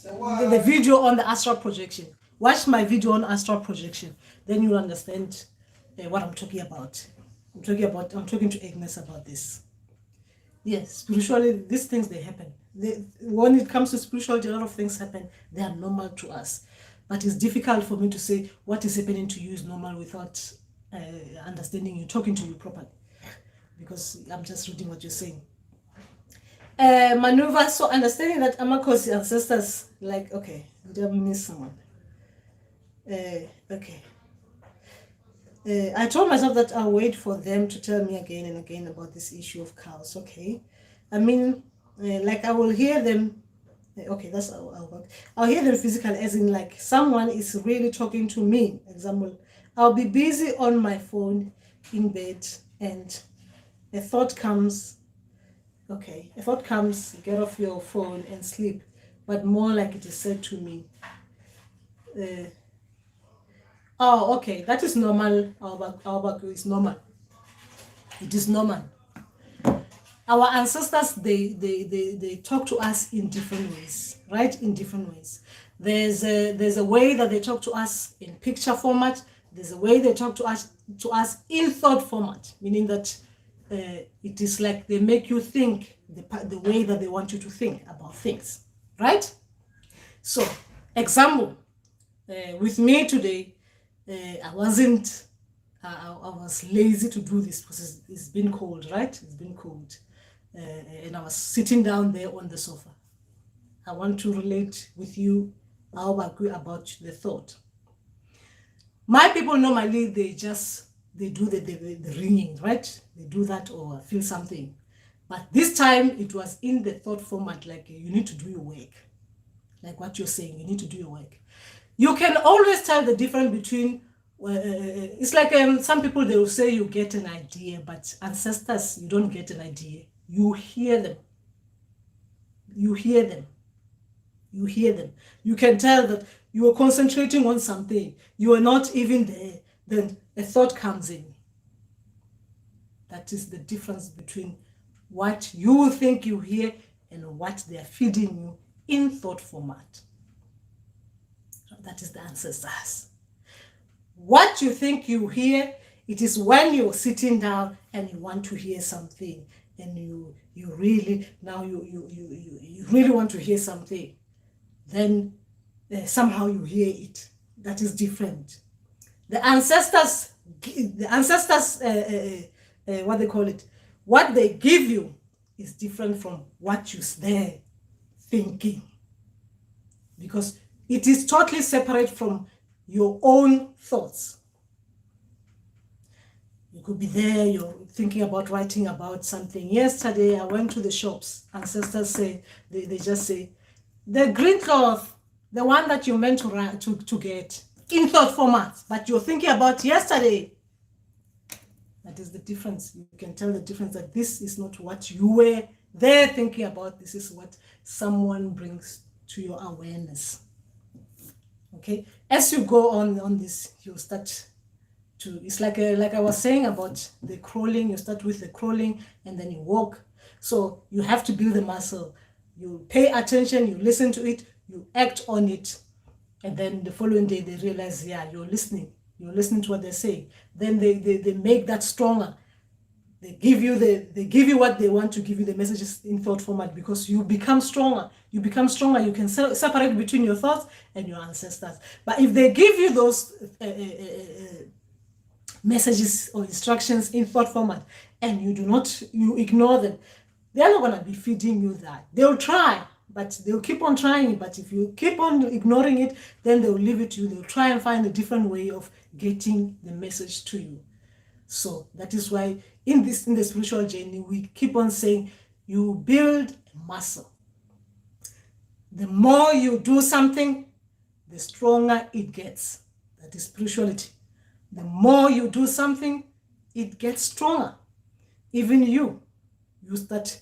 The video on the astral projection. Watch my video on astral projection, then you'll understand what I'm talking about. I'm talking to Agnes about this. Yes, spiritually, these things, they happen. When it comes to spirituality, a lot of things happen. They are normal to us. But it's difficult for me to say what is happening to you is normal without understanding you, talking to you properly. Because I'm just reading what you're saying. Maneuver, so understanding that Amakosi ancestors, like, okay, did I miss someone? Okay. I told myself that I'll wait for them to tell me again and again about this issue of cows. Okay. I mean, like I will hear them. Okay, that's how I'll hear them physically, as in like someone is really talking to me. Example, I'll be busy on my phone in bed and a thought comes. Okay, a thought comes, get off your phone and sleep. But more like it is said to me. Oh, okay, that is normal. Our is normal. It is normal. Our ancestors, they talk to us in different ways, right? In different ways. There's a way that they talk to us in picture format. There's a way they talk to us in thought format, meaning that it is like they make you think the way that they want you to think about things, right? So, example, with me today, I was lazy to do this because it's been cold, right? It's been cold. And I was sitting down there on the sofa. I want to relate with you about the thought. My people normally, they do the ringing, right? They do that or feel something. But this time it was in the thought format, like you need to do your work. Like what you're saying, you need to do your work. You can always tell the difference between, it's like some people, they will say you get an idea, but ancestors, you don't get an idea. You hear them. You hear them. You hear them. You can tell that you are concentrating on something. You are not even there. Then a thought comes in. That is the difference between what you think you hear and what they are feeding you in thought format. That is the ancestors. What you think you hear, it is when you're sitting down and you want to hear something, and you really really want to hear something, then somehow you hear it. That is different. The ancestors, what they call it, what they give you is different from what you're there thinking, because it is totally separate from your own thoughts. You could be there, you're thinking about writing about something. Yesterday, I went to the shops. Ancestors say, they just say, the green cloth, the one that you meant to get, in thought format, but you're thinking about yesterday. That is the difference. You can tell the difference that this is not what you were there thinking about. This is what someone brings to your awareness. Okay, as you go on this, you start to, it's like I was saying about the crawling. You start with the crawling and then you walk. So you have to build the muscle. You pay attention, you listen to it, you act on it, and then the following day they realize, yeah, you're listening to what they're saying. Then they make that stronger. They give you what they want to give you, the messages in thought format, because you become stronger. You can separate between your thoughts and your ancestors. But if they give you those messages or instructions in thought format and you ignore them, they're not going to be feeding you that. They'll try, but they'll keep on trying. But if you keep on ignoring it, then they'll leave it to you. They'll try and find a different way of getting the message to you. So that is why in the spiritual journey, we keep on saying you build a muscle. The more you do something, the stronger it gets. That is spirituality. The more you do something, it gets stronger. Even you start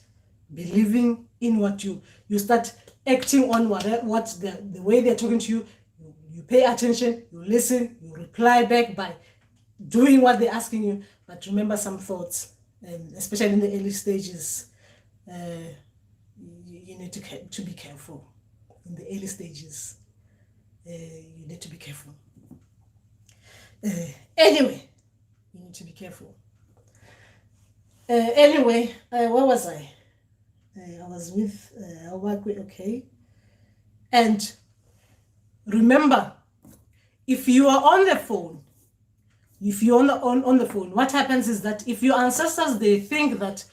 believing in what you start acting on what the way they're talking to you. You pay attention, you listen, you reply back by doing what they're asking you. But remember some thoughts, especially in the early stages, you need to be careful. In the early stages, you need to be careful. Anyway, you need to be careful. Anyway, where was I? I was with okay. And remember, if you are on the phone, if you're on the phone, what happens is that if your ancestors, they think that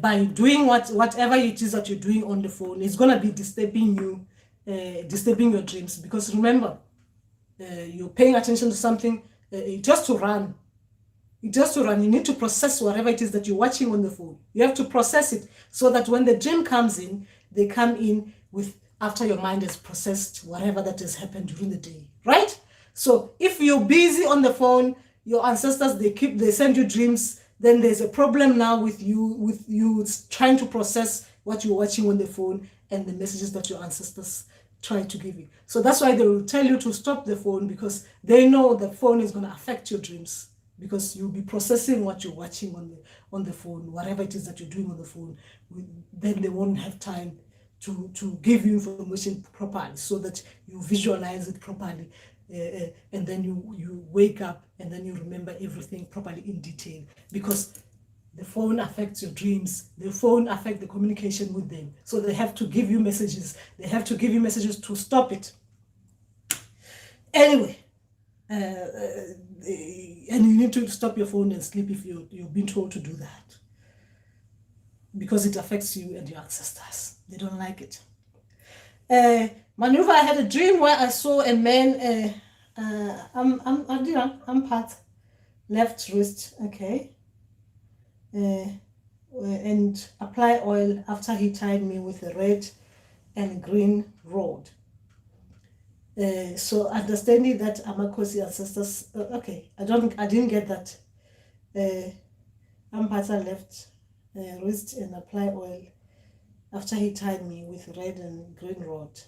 by doing whatever it is that you're doing on the phone, it's going to be disturbing your dreams. Because remember, you're paying attention to something, just to run. You need to process whatever it is that you're watching on the phone. You have to process it so that when the dream comes in, they come in with after your mind has processed whatever that has happened during the day, right? So if you're busy on the phone, your ancestors, they send you dreams, then there's a problem now with you trying to process what you're watching on the phone and the messages that your ancestors try to give you. So that's why they will tell you to stop the phone, because they know the phone is going to affect your dreams, because you'll be processing what you're watching on the phone, whatever it is that you're doing on the phone. Then they won't have time to give you information properly, so that you visualize it properly, and then you wake up and then you remember everything properly in detail, because the phone affects your dreams. The phone affects the communication with them. So they have to give you messages. They have to give you messages to stop it. Anyway, and you need to stop your phone and sleep if you've been told to do that, because it affects you and your ancestors. They don't like it. Maneuver, I had a dream where I saw a man, I'm part left wrist, okay, and apply oil after he tied me with a red and green rod. So understanding that Amakosi ancestors, okay, I didn't get that. Ampata left wrist and apply oil after he tied me with red and green rod.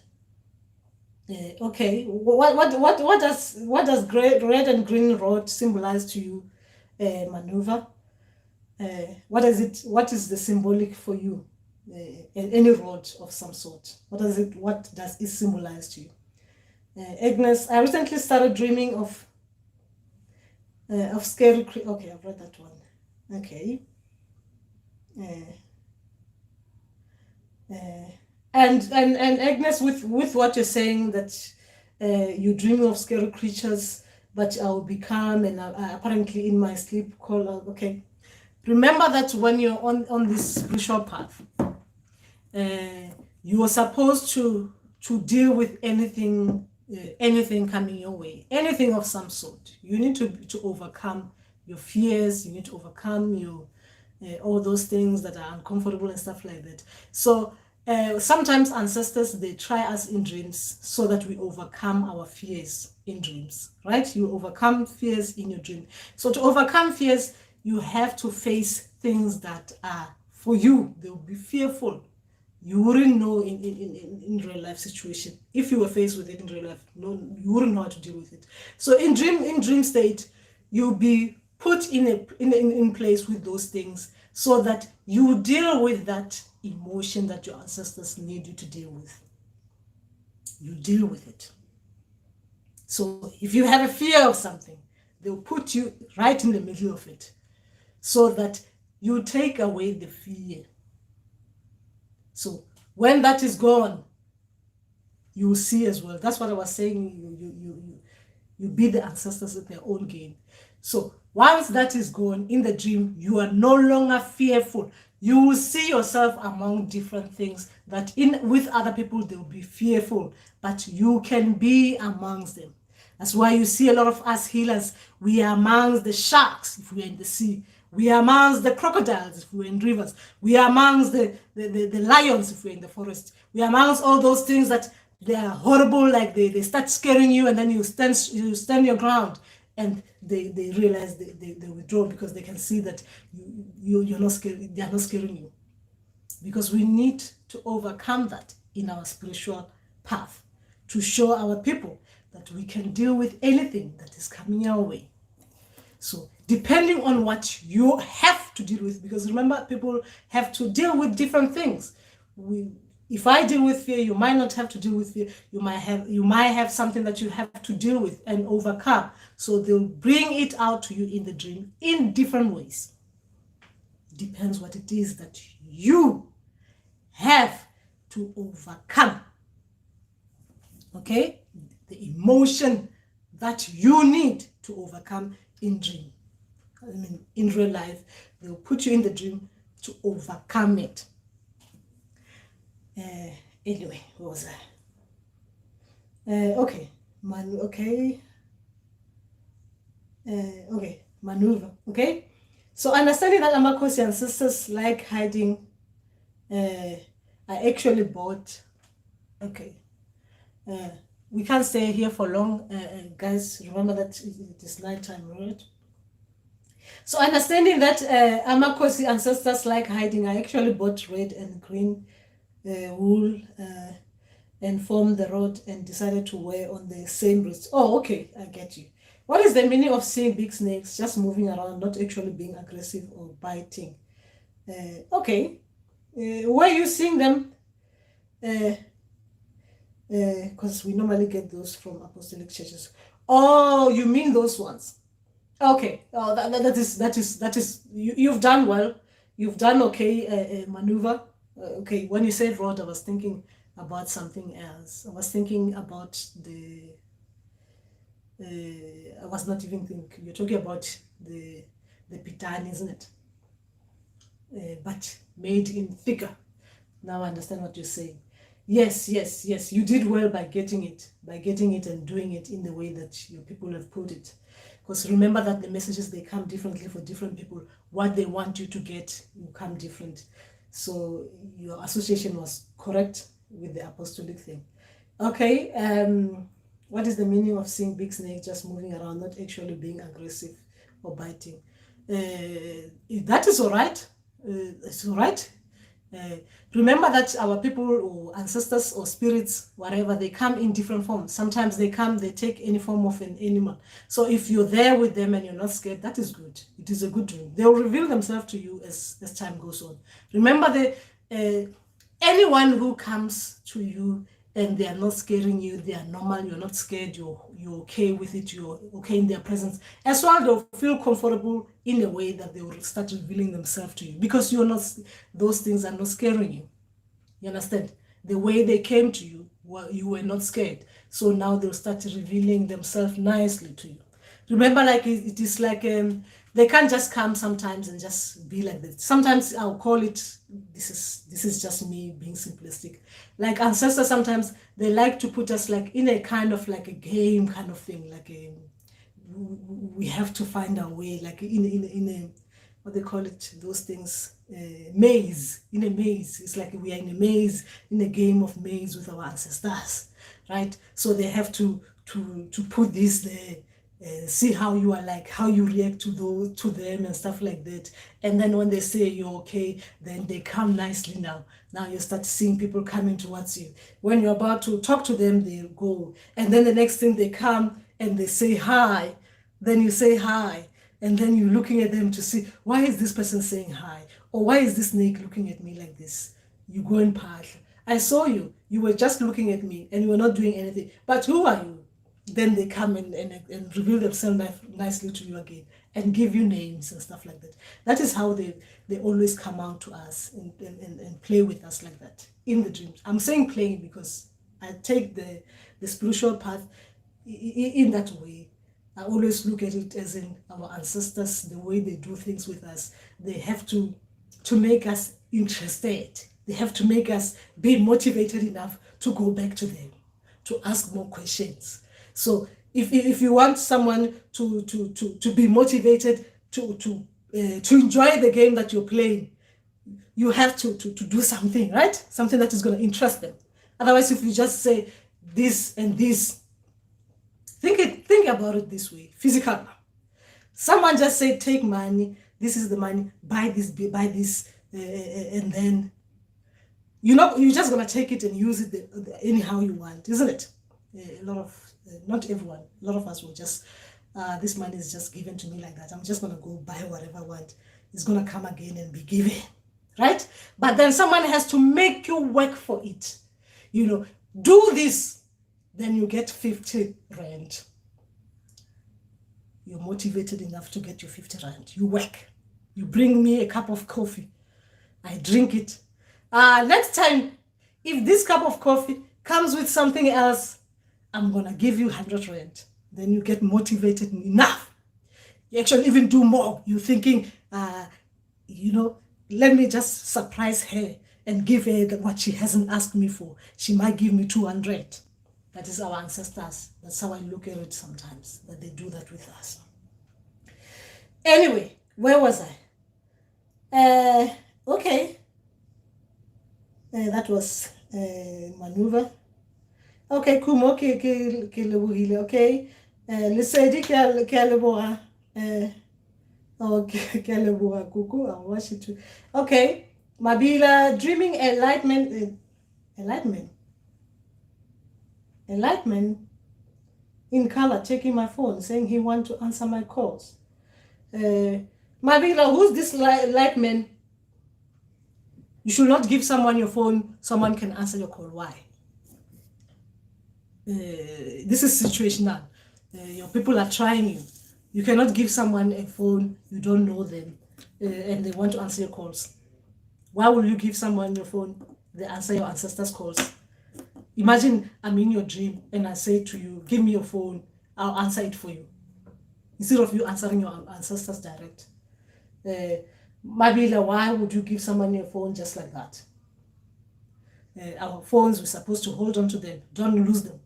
Okay, what does red and green rod symbolize to you, Maneuver? What is the symbolic for you? Any rod of some sort. What does it symbolize to you? Agnes, I recently started dreaming of scary creatures. Okay, I've read that one. Okay. And Agnes, with what you're saying, that you dream of scary creatures, but I'll be calm and apparently in my sleep call out. Okay. Remember that when you're on this spiritual path, you are supposed to deal with anything coming your way, anything of some sort. You need to overcome your fears. You need to overcome your all those things that are uncomfortable and stuff like that. So sometimes ancestors, they try us in dreams so that we overcome our fears in dreams, right? You overcome fears in your dream. So to overcome fears, you have to face things that are for you. They will be fearful. You wouldn't know in real life situation. If you were faced with it in real life, no, you wouldn't know how to deal with it. So in dream state, you'll be put in place with those things so that you deal with that emotion that your ancestors need you to deal with. You deal with it. So if you have a fear of something, they'll put you right in the middle of it so that you take away the fear. So when that is gone, you will see as well. That's what I was saying. You beat the ancestors at their own game. So once that is gone in the dream, you are no longer fearful. You will see yourself among different things that with other people they will be fearful, but you can be amongst them. That's why you see a lot of us healers. We are amongst the sharks if we are in the sea. We are amongst the crocodiles if we're in rivers. We are amongst the lions if we're in the forest. We are amongst all those things that they are horrible, like they start scaring you, and then you stand your ground, and they realize they withdraw because they can see that you're not scared. They are not scaring you. Because we need to overcome that in our spiritual path to show our people that we can deal with anything that is coming our way. So depending on what you have to deal with, because remember, people have to deal with different things. If I deal with fear, you might not have to deal with fear. You might have something that you have to deal with and overcome. So they'll bring it out to you in the dream in different ways. Depends what it is that you have to overcome. Okay? The emotion that you need to overcome in dream. I mean, in real life, they'll put you in the dream to overcome it. Anyway, what was that? Okay, maneuver. Okay, so understanding that Amakosi ancestors like hiding, I actually bought. Okay, we can't stay here for long, guys. Remember that it is night time, right? So understanding that Amakosi ancestors like hiding, I actually bought red and green wool and formed the rod and decided to wear on the same wrist. Oh, okay, I get you. What is the meaning of seeing big snakes just moving around, not actually being aggressive or biting? Okay, where are you seeing them? Because we normally get those from apostolic churches. Oh, you mean those ones? Okay. Oh, that is you've done well. You've done okay. Maneuver. Okay. When you said rod, I was thinking about something else. I was thinking about the. I was not even thinking. You're talking about the pitan, isn't it? But made in thicker. Now I understand what you're saying. Yes. You did well by getting it and doing it in the way that your people have put it. Because remember that the messages, they come differently for different people. What they want you to get will come different. So your association was correct with the apostolic thing. Okay. What is the meaning of seeing big snakes just moving around, not actually being aggressive or biting? That is all right. It's all right. Remember that our people or ancestors or spirits, whatever, they come in different forms. Sometimes they take any form of an animal. So if you're there with them and you're not scared, that is good. It is a good dream. They'll reveal themselves to you as time goes on. Remember anyone who comes to you and they are not scaring you, they are normal, you're not scared, you're okay with it, you're okay in their presence. As well, they'll feel comfortable in a way that they will start revealing themselves to you because those things are not scaring you. You understand? The way they came to you, you were not scared. So now they'll start revealing themselves nicely to you. Remember, like it is like they can't just come sometimes and just be like that. Sometimes I'll call it, this is just me being simplistic. Like ancestors, sometimes they like to put us like in a kind of like a game kind of thing, like we have to find our way, like in a what they call it, those things, maze. In a maze, it's like we are in a maze, in a game of maze with our ancestors, right? So they have to put this there, see how you are, like how you react to them and stuff like that. And then when they say you're okay, then they come nicely. Now you start seeing people coming towards you. When you're about to talk to them, they go, and then the next thing they come and they say hi. Then you say hi, and then you're looking at them to see, why is this person saying hi, or why is this snake looking at me like this? You go and pass. I saw you. You were just looking at me and you were not doing anything. But who are you? Then they come and reveal themselves nicely to you again and give you names and stuff like that. That is how they always come out to us and play with us like that in the dreams. I'm saying playing because I take the spiritual path in that way. I always look at it as in our ancestors, the way they do things with us. They have to make us interested. They have to make us be motivated enough to go back to them, to ask more questions. So if you want someone to be motivated to enjoy the game that you're playing, you have to do something, right? Something that is going to interest them. Otherwise, if you just say this and this, think about it this way, physical. Someone just say, take money, this is the money, buy this, and then you're just gonna take it and use it anyhow you want, isn't it? A lot of not everyone, a lot of us will just this money is just given to me like that. I'm just gonna go buy whatever I want. It's gonna come again and be given, right? But then someone has to make you work for it. Do this. Then you get 50 rand. You're motivated enough to get your 50 rand. You work. You bring me a cup of coffee. I drink it. Next time, if this cup of coffee comes with something else, I'm going to give you 100 rand. Then you get motivated enough. You actually even do more. You're thinking, let me just surprise her and give her what she hasn't asked me for. She might give me 200. That is our ancestors. That's how I look at it sometimes, that they do that with us. Anyway, where was I? Okay. That was maneuver. Okay, Kumo, okay. Lesedi ke a leboga. Okay, ke a leboga, Kuku. I'll watch it too. Okay. Mabila, dreaming enlightenment. Enlightenment in color, taking my phone, saying he wants to answer my calls. Mabila, who's this light man? You should not give someone your phone, someone can answer your call. Why? This is situational. Your people are trying you. You cannot give someone a phone, you don't know them, and they want to answer your calls. Why will you give someone your phone, they answer your ancestors' calls? Imagine I'm in your dream and I say to you, give me your phone, I'll answer it for you. Instead of you answering your ancestors direct. Mabila, why would you give someone your phone just like that? Our phones, we're supposed to hold on to them. Don't lose them.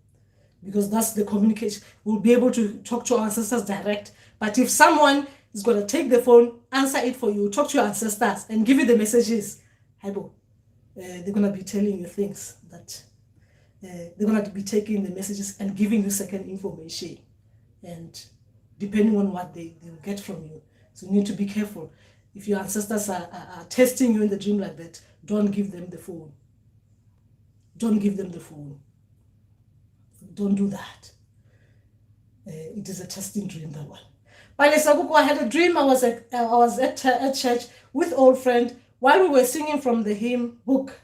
Because that's the communication. We'll be able to talk to our ancestors direct. But if someone is going to take the phone, answer it for you, talk to your ancestors and give you the messages, they're going to be telling you things that they're going to be taking the messages and giving you second information, and depending on what they will get from you. So you need to be careful. If your ancestors are testing you in the dream like that, don't give them the phone. Don't give them the phone. Don't do that. It is a testing dream, that one. I had a dream. I was at church with old friend while we were singing from the hymn book.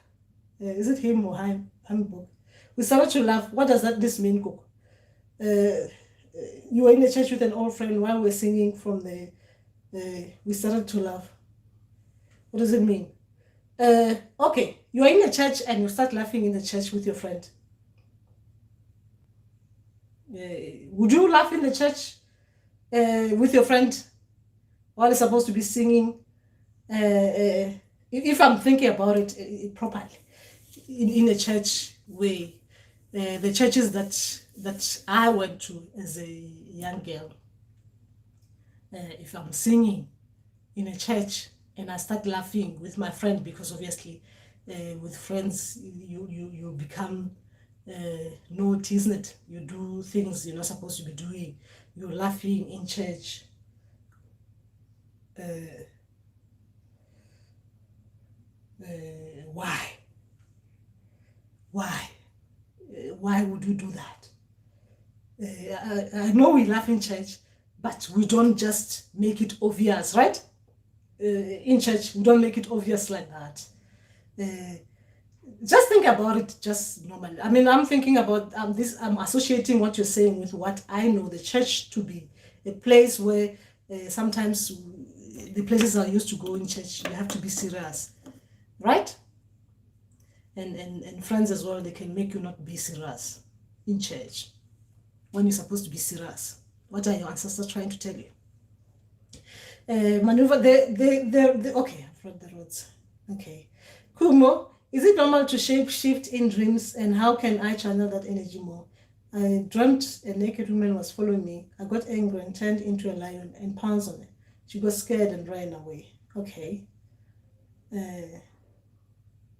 Is it hymn or hymn book? We started to laugh. What does this mean, Cook? You were in the church with an old friend while we were singing from we started to laugh. What does it mean? Okay, you are in the church and you start laughing in the church with your friend. Would you laugh in the church with your friend while you're supposed to be singing? If I'm thinking about it properly, in a church way, the churches that I went to as a young girl, if I'm singing in a church and I start laughing with my friend, because obviously with friends you become naughty, isn't it? You do things you're not supposed to be doing. You're laughing in church. Why? Why? Why would you do that? I know we laugh in church, but we don't just make it obvious, right? In church, we don't make it obvious like that. Just think about it just normally. I mean, I'm thinking about this, I'm associating what you're saying with what I know the church to be, a place where sometimes the places I used to go in church, you have to be serious, right? And friends as well, they can make you not be serious in church when you're supposed to be serious. What are your ancestors trying to tell you? Maneuver, okay, I've read the roads. Okay. Kumo, is it normal to shape shift in dreams, and how can I channel that energy more? I dreamt a naked woman was following me. I got angry and turned into a lion and pounced on her. She got scared and ran away. Okay.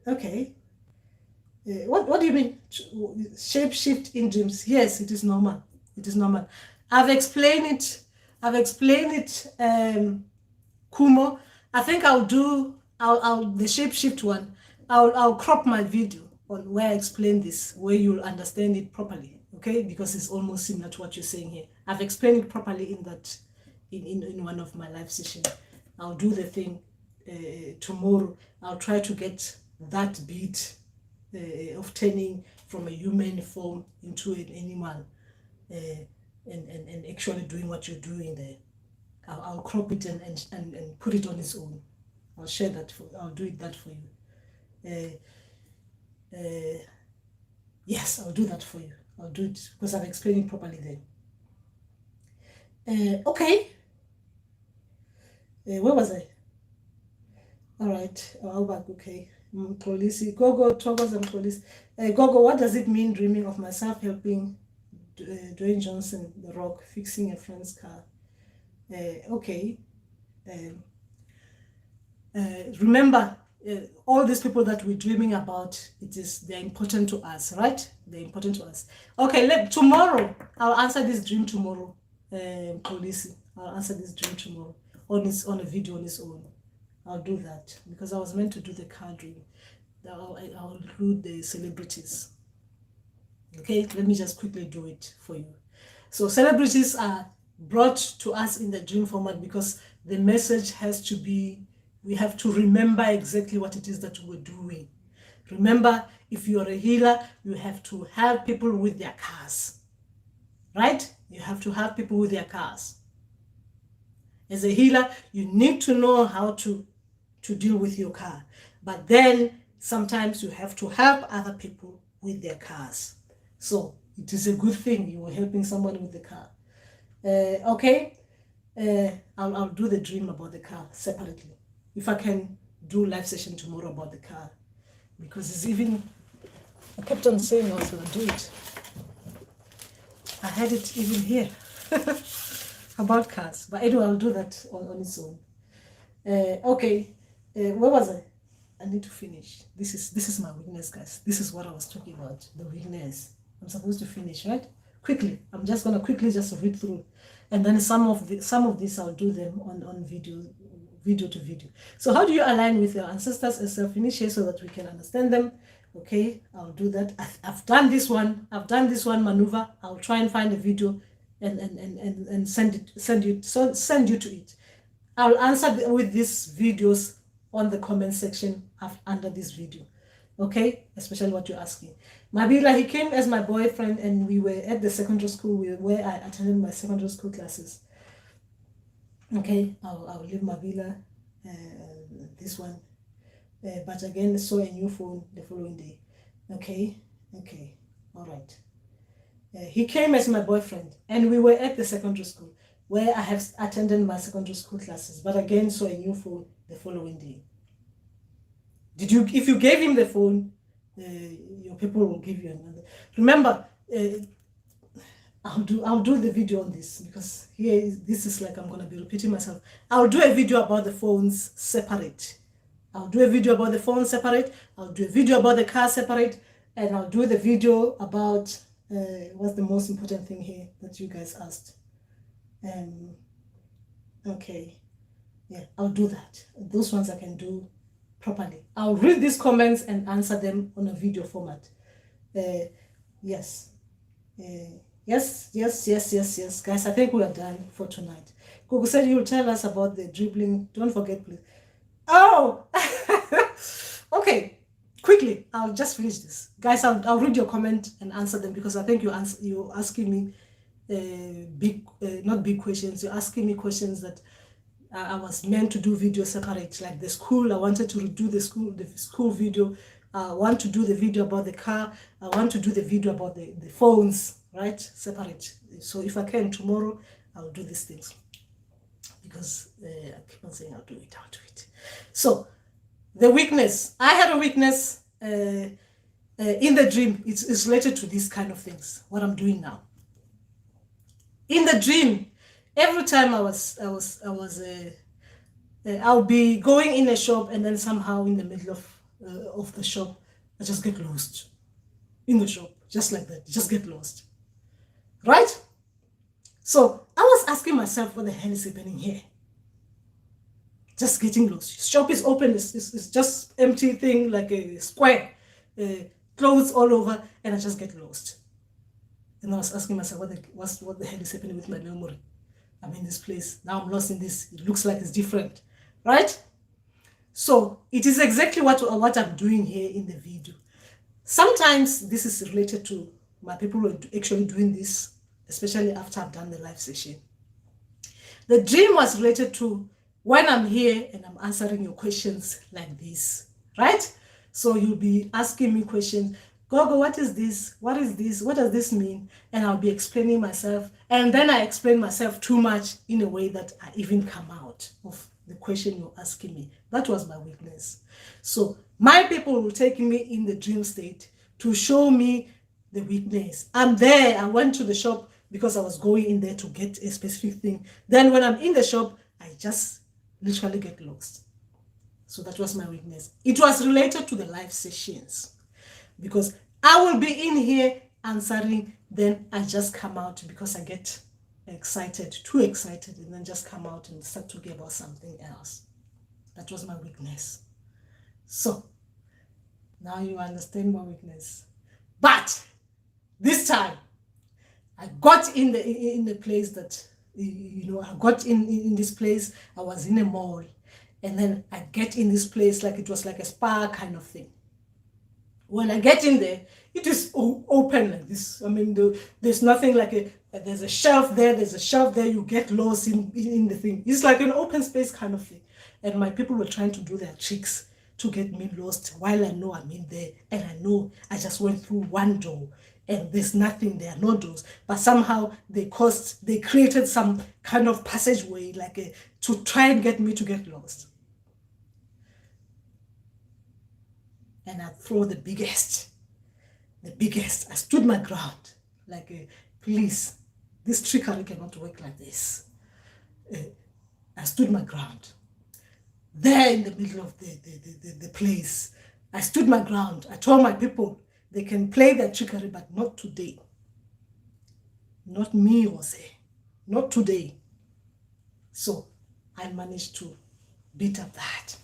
Okay. What do you mean? Shape shift in dreams? Yes, it is normal. It is normal. I've explained it. Kumo. I think I'll do the shape shift one. I'll crop my video on where I explain this, where you'll understand it properly. Okay, because it's almost similar to what you're saying here. I've explained it properly in that in one of my live sessions. I'll do the thing tomorrow. I'll try to get that bit of turning from a human form into an animal, and actually doing what you're doing there. I'll crop it and put it on its own. I'll share that I'll do that for you. Yes, I'll do that for you. I'll do it because I've explained it properly then. Okay. Where was I? All right. I'll back. Okay. Police. Gogo, Togos and police. Gogo, what does it mean dreaming of myself helping Dwayne Johnson, The Rock, fixing a friend's car? Okay. Remember, all these people that we're dreaming about, they're important to us, right? They're important to us. Okay, tomorrow, I'll answer this dream tomorrow. Police, I'll answer this dream tomorrow on a video on its own. I'll do that because I was meant to do the car dream. I'll include the celebrities. Okay, let me just quickly do it for you. So celebrities are brought to us in the dream format because the message has to be, we have to remember exactly what it is that we're doing. Remember, if you're a healer, you have to help people with their cars, right? You have to help people with their cars. As a healer, you need to know how to deal with your car. But then sometimes you have to help other people with their cars. So it is a good thing you are helping somebody with the car. Okay, I'll do the dream about the car separately. If I can do live session tomorrow about the car, because it's even, I kept on saying I was going to do it. I had it even here about cars, but anyway, I'll do that on its own. Okay, where was I? I need to finish. This is my weakness, guys. This is what I was talking about, the weakness. I'm supposed to finish, right? Quickly. I'm just gonna quickly just read through, and then some of these I'll do them on video to video. So how do you align with your ancestors as self-initiate so that we can understand them? Okay, I'll do that. I've done this one. Maneuver. I'll try and find a video and send you to it. I'll answer with these videos on the comment section under this video. Okay, especially what you're asking. Mabila, he came as my boyfriend and we were at the secondary school where I attended my secondary school classes. Okay, I'll leave Mabila, this one. But again, saw a new phone the following day. Okay, all right. He came as my boyfriend and we were at the secondary school where I have attended my secondary school classes, but again saw a new phone the following day. If you gave him the phone, your people will give you another. Remember, I'll do the video on this, because this is like I'm gonna be repeating myself. I'll do a video about the phones separate. I'll do a video about the phone separate. I'll do a video about the car separate, and I'll do the video about what's the most important thing here that you guys asked. Okay, yeah, I'll do that. Those ones I can do properly. I'll read these comments and answer them on a video format. Yes. Yes, guys, I think we are done for tonight. Google said you'll tell us about the dribbling. Don't forget, please. Oh, okay. Quickly, I'll just finish this, guys. I'll read your comment and answer them, because I think you're asking me not big questions. You're asking me questions that I was meant to do video separate, like the school. I wanted to do the school video. I want to do the video about the car. I want to do the video about the phones, right? Separate. So if I can tomorrow, I'll do these things, because I keep on saying I'll do it. So the weakness. I had a weakness in the dream. It's related to these kind of things, what I'm doing now. In the dream, every time I'll be going in a shop, and then somehow in the middle of the shop, I just get lost in the shop, just like that. Just get lost, right? So I was asking myself, what the hell is happening here? Just getting lost. Shop is open. It's just empty thing, like a square, clothes all over, and I just get lost. And I was asking myself, what the hell is happening with my memory? I'm in this place. Now I'm lost in this. It looks like it's different, right? So it is exactly what I'm doing here in the video. Sometimes this is related to my people who are actually doing this, especially after I've done the live session. The dream was related to when I'm here and I'm answering your questions like this, right? So you'll be asking me questions. Gogo, what is this? What is this? What does this mean? And I'll be explaining myself. And then I explain myself too much in a way that I even come out of the question you're asking me. That was my weakness. So my people will take me in the dream state to show me the weakness. I'm there. I went to the shop because I was going in there to get a specific thing. Then when I'm in the shop, I just literally get lost. So that was my weakness. It was related to the live sessions, because I will be in here answering, then I just come out because I get excited, too excited, and then just come out and start talking about something else. That was my weakness. So now you understand my weakness. But this time I got in the place that, I got in this place. I was in a mall, and then I get in this place like it was like a spa kind of thing. When I get in there, it is open like this. I mean, there's nothing like there's a shelf there, you get lost in the thing. It's like an open space kind of thing. And my people were trying to do their tricks to get me lost, while I know I'm in there, and I know I just went through one door and there's nothing there, no doors. But somehow they created some kind of passageway, like to try and get me to get lost. And I throw the biggest. I stood my ground, like, please, this trickery cannot work like this. I stood my ground. There in the middle of the place, I stood my ground. I told my people, they can play their trickery, but not today. Not me, Jose. Not today. So I managed to beat up that.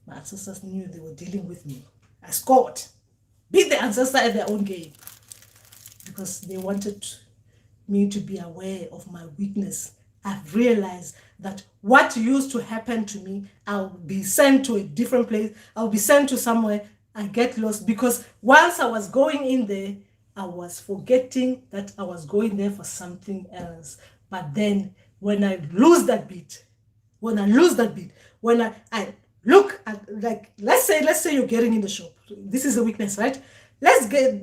My ancestors knew they were dealing with me. I scored. Beat the ancestor at their own game, because they wanted me to be aware of my weakness. I've realized that what used to happen to me, I'll be sent to a different place. I'll be sent to somewhere. I get lost, because once I was going in there, I was forgetting that I was going there for something else. But then when I lose that beat, when I look at, like, let's say you're getting in the shop. This is a weakness, right?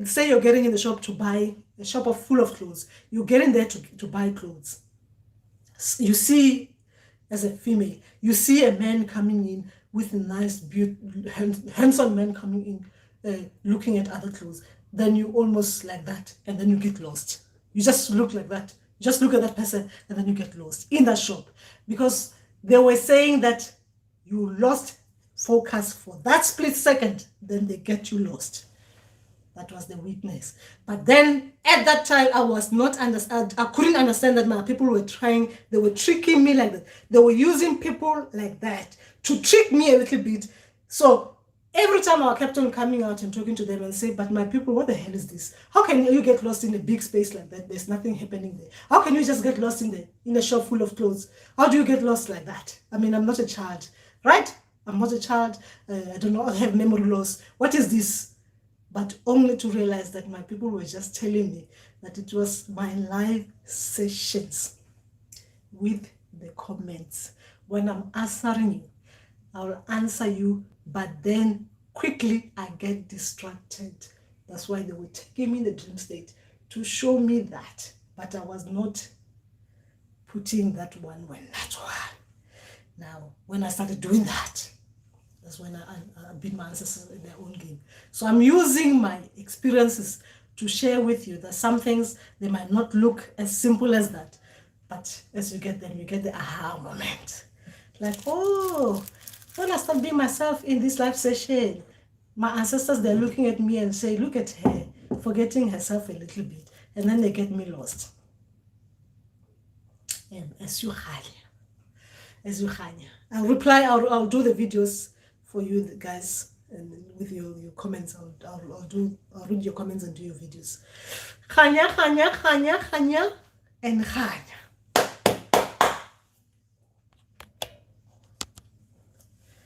Say you're getting in the shop to buy a shop full of clothes. You're getting there to buy clothes. You see, as a female, you see a man coming in with a nice, handsome man coming in, looking at other clothes. Then you almost like that, and then you get lost. You just look like that. You just look at that person and then you get lost in that shop. Because they were saying that you lost focus for that split second, then they get you lost. That was the weakness. But then at that time, I was not understand. I couldn't understand that my people were trying. They were tricking me like that. They were using people like that to trick me a little bit. So every time I kept on coming out and talking to them and say, but my people, what the hell is this? How can you get lost in a big space like that? There's nothing happening there. How can you just get lost in a shop full of clothes? How do you get lost like that? I mean, I'm not a child, right? I'm not a child. I do not have memory loss. What is this? But only to realize that my people were just telling me that it was my live sessions with the comments. When I'm answering you, I will answer you, but then quickly I get distracted. That's why they were taking me in the dream state to show me that. But I was not putting that one when that one. Now, when I started doing that, that's when I beat my ancestors in their own game. So I'm using my experiences to share with you that some things, they might not look as simple as that. But as you get them, you get the aha moment. Like, oh, when I start being myself in this live session, my ancestors, they're looking at me and say, look at her, forgetting herself a little bit. And then they get me lost. And as you I'll reply, I'll do the videos for you guys, and with your comments. I'll read your comments and do your videos. Khanya, and khanya.